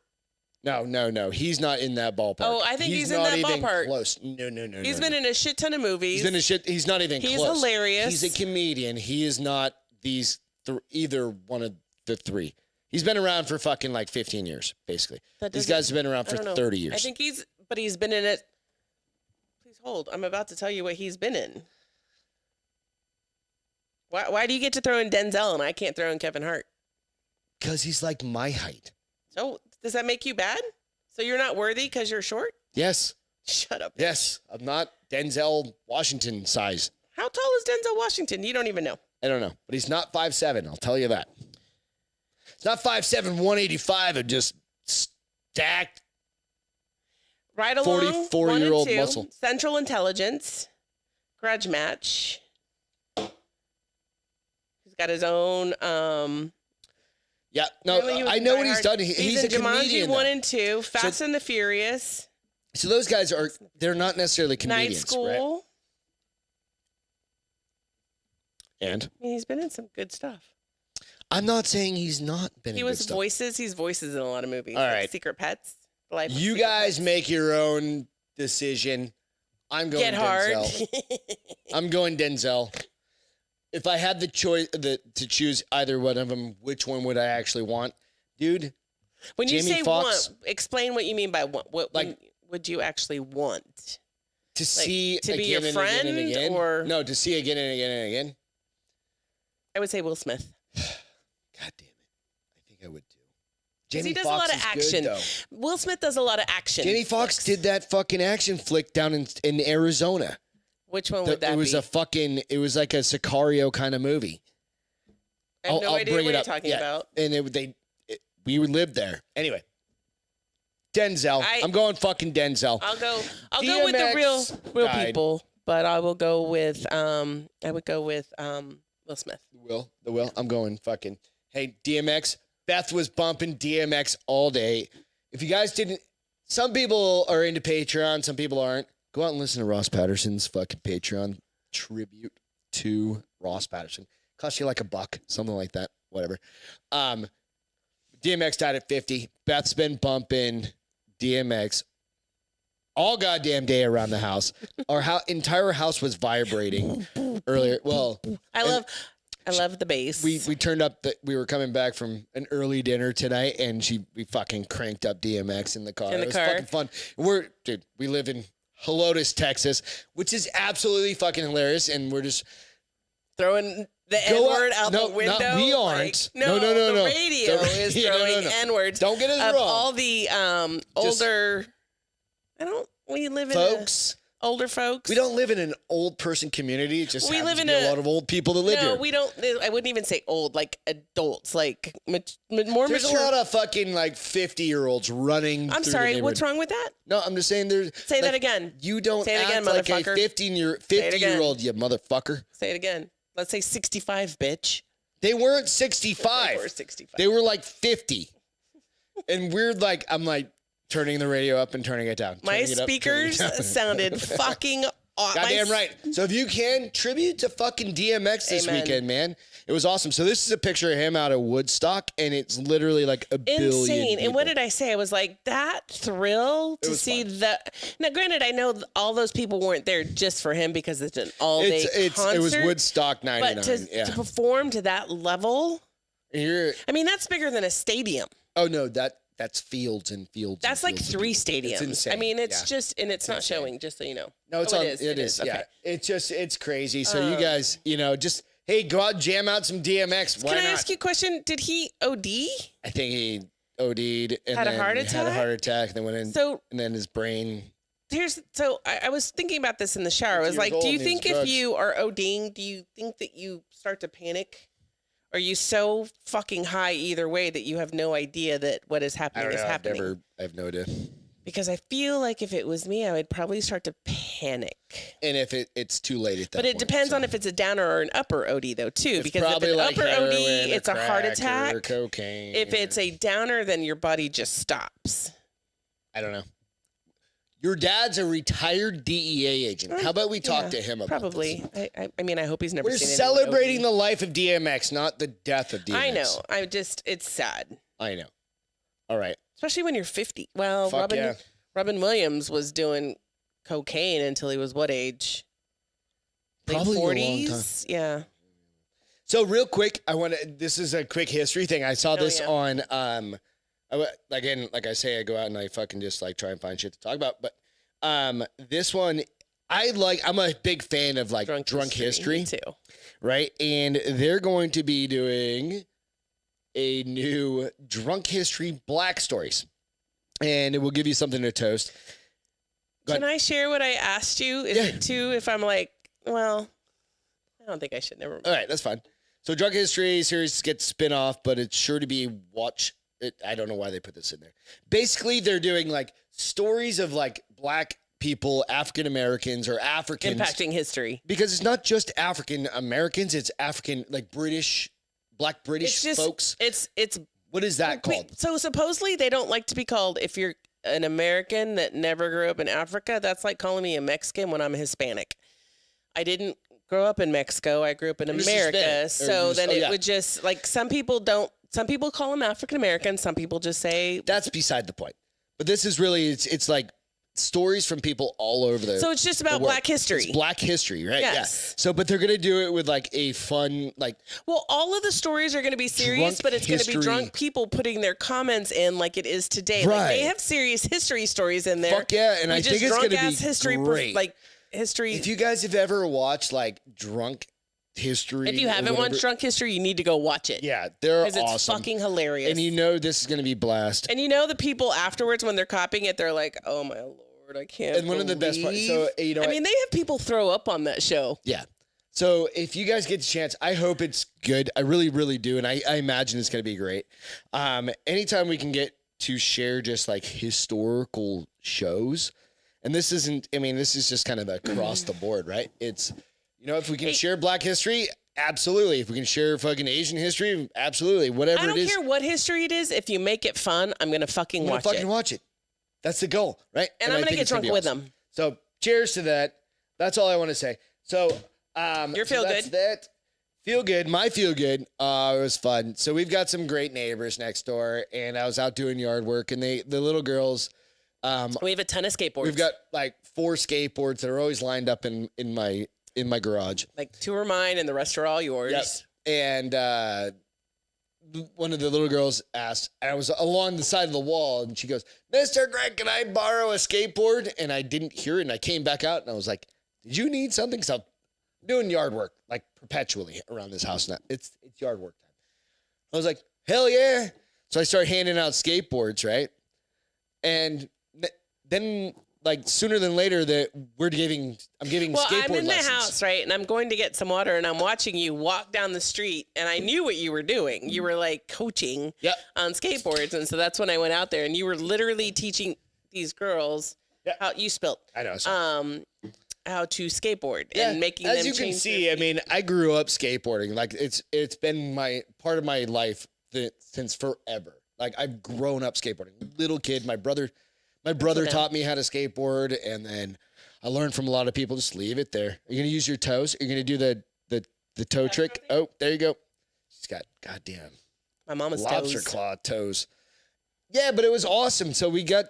No. He's not in that ballpark. Oh, I think he's in not that even ballpark. close. No. He's been in a shit ton of movies. He's been in shit. He's not even He's close. hilarious. He's a comedian. He is not these either one of the three. He's been around for fucking like 15 years, basically. These guys have been around for 30 years. I think he's been in it. Please hold. I'm about to tell you what he's been in. Why do you get to throw in Denzel and I can't throw in Kevin Hart? Because he's like my height. So does that make you bad? So you're not worthy because you're short? Yes. Shut up. Yes. I'm not Denzel Washington size. How tall is Denzel Washington? You don't even know. I don't know. But he's not 5'7", I'll tell you that. It's not 5'7", 185 and just stacked Right along. 44-year-old muscle. Central Intelligence. Grudge Match. He's got his own. Yeah, no, Really, I know what he's done. He's a in Jumanji comedian. 1 though. and 2, Fast and the Furious, So those guys they're not necessarily comedians, Night School. right? And? I mean, he's been in some good stuff. I'm not saying he's not been He in was good stuff. voices. He's voices in a lot of movies. All like right. Secret Pets. The Life of You Secret guys Pets. make your own decision. I'm going Get Hard. Denzel. I'm going Denzel. If I had the choice to choose either one of them, which one would I actually want? Dude, When you Jamie say Foxx- want, explain what you mean by want. What Like- would you actually want? to see to be again your and again and friend, again. or- No, to see again and again and again. I would say Will Smith. God damn it. I think I would too. 'Cause Jamie he does Foxx a lot of is good, action. though. Will Smith does a lot of action. Jamie Foxx flicks. did that fucking action flick down in Arizona. Which one would that It was be? it was like a Sicario kind of movie. I have no idea what bring it you're up. talking Yeah. about. And we lived there. Anyway, Denzel. I'm going fucking Denzel. I'll go with the DMX real died. people, but I will go with Will Smith. The Will. I'm going fucking. Hey, DMX. Beth was bumping DMX all day. If you guys didn't, some people are into Patreon, some people aren't. Go out and listen to Ross Patterson's fucking Patreon tribute to Ross Patterson. Cost you like $1, something like that. Whatever. DMX died at 50. Beth's been bumping DMX all goddamn day around the house. Our entire house was vibrating earlier. Well, I love the bass. we turned up. We were coming back from an early dinner tonight, and we fucking cranked up DMX in the car. In the it was car. fucking fun. We live in Helotes, Texas, which is absolutely fucking hilarious, and we're just throwing the Go N-word up- out no, the window. not- we aren't. No. The radio is Yeah, throwing no. N-words. Don't get us of wrong. all the older. We live in folks. older folks. We don't live in an old person community. It just We happens live to in be a a- lot of old people that live No, here. we don't. I wouldn't even say old, like adults, like more There's mature. a lot of fucking like 50-year-olds running. I'm through sorry. the What's neighborhood. wrong with that? No, I'm just saying there's. Say that again. You don't Say it act again, like a motherfucker. 50-year-old, you motherfucker. Say it again. Let's say 65, bitch. They weren't 65. They were 65. They were like 50. And we're like, I'm like turning the radio up and turning it down. My turning it up, turning it speakers down. sounded fucking awesome. Goddamn right. So if you can, tribute to fucking DMX this Amen. weekend, man. It was awesome. So this is a picture of him out of Woodstock, and it's literally like a billion Insane. And what people. did I say? I was like, that thrill to was see fun. the. Now, granted, I know all those people weren't there just for him because it's an all-day concert. It was Woodstock 99. But to yeah. perform to that level, And you're, I mean, that's bigger than a stadium. oh no, that's fields and fields. That's and like fields of 3 people. stadiums. It's insane. I mean, it's Yeah. just, and it's not insane. showing, just so you know. No, it's Oh, on. It is. Yeah, Okay. it's crazy. So you guys, just hey, go out and jam out some DMX. Why Can I not? ask you a question? Did he OD? I think he OD'd and Had a then heart Had a attack? heart attack, and then went in, So and then his brain. I was thinking about this in the shower. I was 50 like, years do you old, think needs if drugs. you are ODing, do you think that you start to panic? Are you so fucking high either way that you have no idea that what is I happening don't is know. happening? I have no idea. Because I feel like if it was me, I would probably start to panic. And if it's too late at that But it point, depends so. on if it's a downer or an upper OD though too. It's Because if probably an like upper OD, heroin or it's a heart crack or attack. cocaine. If it's a downer, then your body just stops. I don't know. Your dad's a retired DEA agent. How about we talk Yeah, to him about probably. this? I mean, I hope he's never We're seen anyone celebrating OD. the life of DMX, not the death of DMX. I know. It's sad. I know. All right. Especially when you're 50. Well, Fuck yeah. Robin Williams was doing cocaine until he was what age? Late Probably a long 40s? Yeah. So real quick, this is a quick history thing. I saw this yeah. on, again, like I say, I go out and I fucking just like try and find shit to talk about. But this one, I'm a big fan of like drunk history. Me too. Right? And they're going to be doing a new drunk history black stories. And it will give you something to toast. Can I share what I asked you? Is it too, if I'm like, well, I don't think I should. Never mind. All right, that's fine. So drunk history series gets spin off, but it's sure to be I don't know why they put this in there. Basically, they're doing like stories of like black people, African Americans or Africans. Impacting history. Because it's not just African Americans, it's African, like black British folks. It's what is that called? So supposedly they don't like to be called, if you're an American that never grew up in Africa, that's like calling me a Mexican when I'm a Hispanic. I didn't grow up in Mexico. I grew up in America. So then it would just, like, some people call them African American. Some people just say. That's beside the point. But this is really, it's like stories from people all over the. So it's just about black history. It's black history, right? Yes. Yeah. So, but they're going to do it with like a fun, like. Well, all of the stories are going to be serious, but it's going to be drunk people putting their comments in like it is today. Right. Like, they have serious history stories in there. Fuck yeah. And I think it's going to be history, great. Like history. If you guys have ever watched like drunk history. If you haven't watched Drunk History, you need to go watch it. Yeah, they're awesome. Because it's fucking hilarious. And you know this is going to be blast. And you know the people afterwards when they're copying it, they're like, "Oh my lord, I can't." And one of the best parts. So you know, I mean, they have people throw up on that show. Yeah. So if you guys get the chance, I hope it's good. I really, really do, and I imagine it's going to be great. Anytime we can get to share just like historical shows, and this isn't. I mean, this is just kind of across the board, right? It's. You know, if we can share black history, absolutely. If we can share fucking Asian history, absolutely. Whatever it is. I don't care what history it is. If you make it fun, I'm going to fucking watch it. Watch it. That's the goal, right? And I'm going to get drunk with them. So cheers to that. That's all I want to say. So your feel good. That. Feel good. My feel good. It was fun. So we've got some great neighbors next door, and I was out doing yard work, and the little girls. We have a ton of skateboards. We've got like 4 skateboards that are always lined up in my garage. Like 2 are mine and the rest are all yours. Yep. And one of the little girls asked, and I was along the side of the wall, and she goes, "Mr. Greg, can I borrow a skateboard?" And I didn't hear it, and I came back out, and I was like, "Did you need something?" So I'm doing yard work, like perpetually around this house now. It's yard work time. I was like, "Hell yeah." So I started handing out skateboards, right? And then like sooner than later that I'm giving skateboard lessons. I'm in the house, right? And I'm going to get some water and I'm watching you walk down the street and I knew what you were doing. You were like coaching on skateboards. And so that's when I went out there and you were literally teaching these girls how you spilt. I know. How to skateboard and making them change. As you can see, I mean, I grew up skateboarding. Like it's been my part of my life since forever. Like I've grown up skateboarding. Little kid, my brother taught me how to skateboard, and then I learned from a lot of people. Just leave it there. You're gonna use your toes. You're gonna do the toe trick. Oh, there you go. She's got goddamn my mama's lobster toes. claw toes. Yeah, but it was awesome. So we got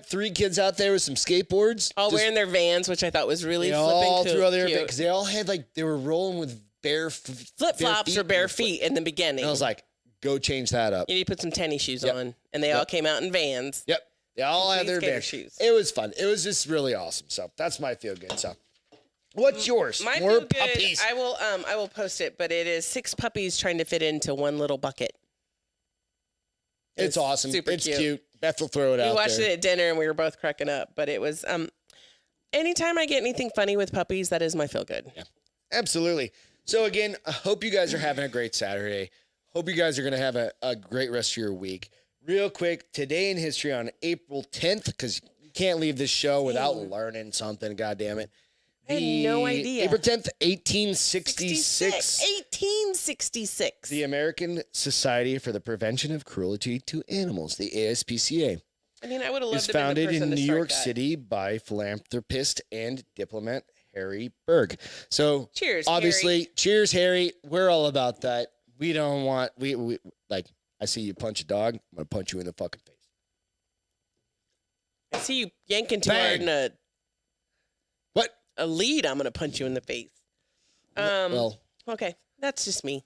3 kids out there with some skateboards, all wearing their Vans, which I thought was really all cute. through other because they all had like they were rolling with flip flops or bare feet in the beginning. And I was like, go change that up. You need to put some tennis shoes on, and they all came out in Vans. Yep. They all had their skater Vans. shoes. It was fun. It was just really awesome. So that's my feel good. So what's yours? My More feel good, puppies. I will post it, but it is 6 puppies trying to fit into one little bucket. It's awesome. Super it's cute. Beth will throw it out. We watched it at dinner and we were both cracking up, but it was anytime I get anything funny with puppies, that is my feel good. Yeah. Absolutely. So again, I hope you guys are having a great Saturday. Hope you guys are going to have a great rest of your week. Real quick, today in history on April 10th, because you can't leave this show without learning something, goddammit. I had no idea. April 10th, 1866. 1866. The American Society for the Prevention of Cruelty to Animals, the ASPCA. I mean, I would have loved is to have been the founded person in to New start York that. City by philanthropist and diplomat Harry Berg. So Cheers, obviously, Harry. cheers, Harry. We're all about that. We don't want we like. I see you punch a dog, I'm gonna punch you in the fucking face. I see you yanking too Bang. hard in What? a lead. I'm gonna punch you in the face. Well, Okay, that's just me.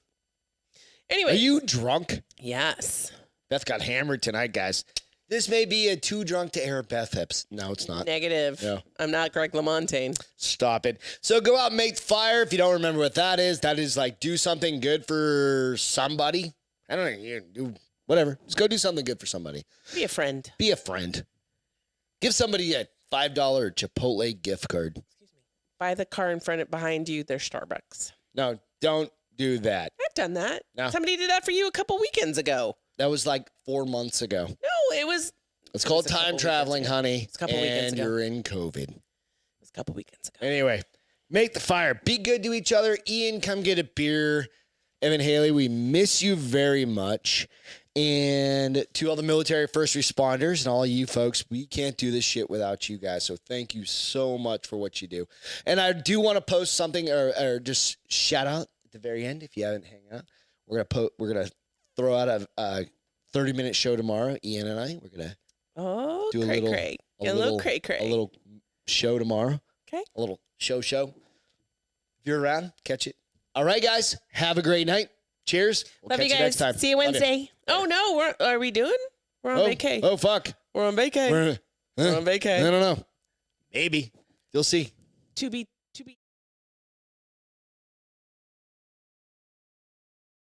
Anyway, are you drunk? Yes. Beth got hammered tonight, guys. This may be a too drunk to air Beth eps. No, it's not. Negative. No. I'm not Greg LaMontagne. Stop it. So go out and make the fire. If you don't remember what that is like do something good for somebody. I don't know. You do whatever. Just go do something good for somebody. Be a friend. Be a friend. Give somebody a $5 Chipotle gift card. Buy the car in front of behind you. There's Starbucks. No, don't do that. I've done that. No. Somebody did that for you a couple weekends ago. That was like 4 months ago. No, it was It's called a couple time traveling, weekends ago. honey. It's a couple weekends and ago. you're in COVID. It was a couple weekends ago. Anyway, make the fire. Be good to each other. Ian, come get a beer. Evan Haley, we miss you very much. And to all the military first responders and all you folks, we can't do this shit without you guys. So thank you so much for what you do. And I do want to post something or just shout out at the very end if you haven't hang out. We're gonna throw out a 30-minute show tomorrow. Ian and I, we're gonna do a little show tomorrow. Okay. A little show. If you're around, catch it. All right, guys. Have a great night. Cheers. We'll Love catch you guys. next time. See you Wednesday. Oh no, are we doing? We're on vacay. Oh fuck. We're on vacay. We're on vacay. I don't know. Maybe. You'll see. To be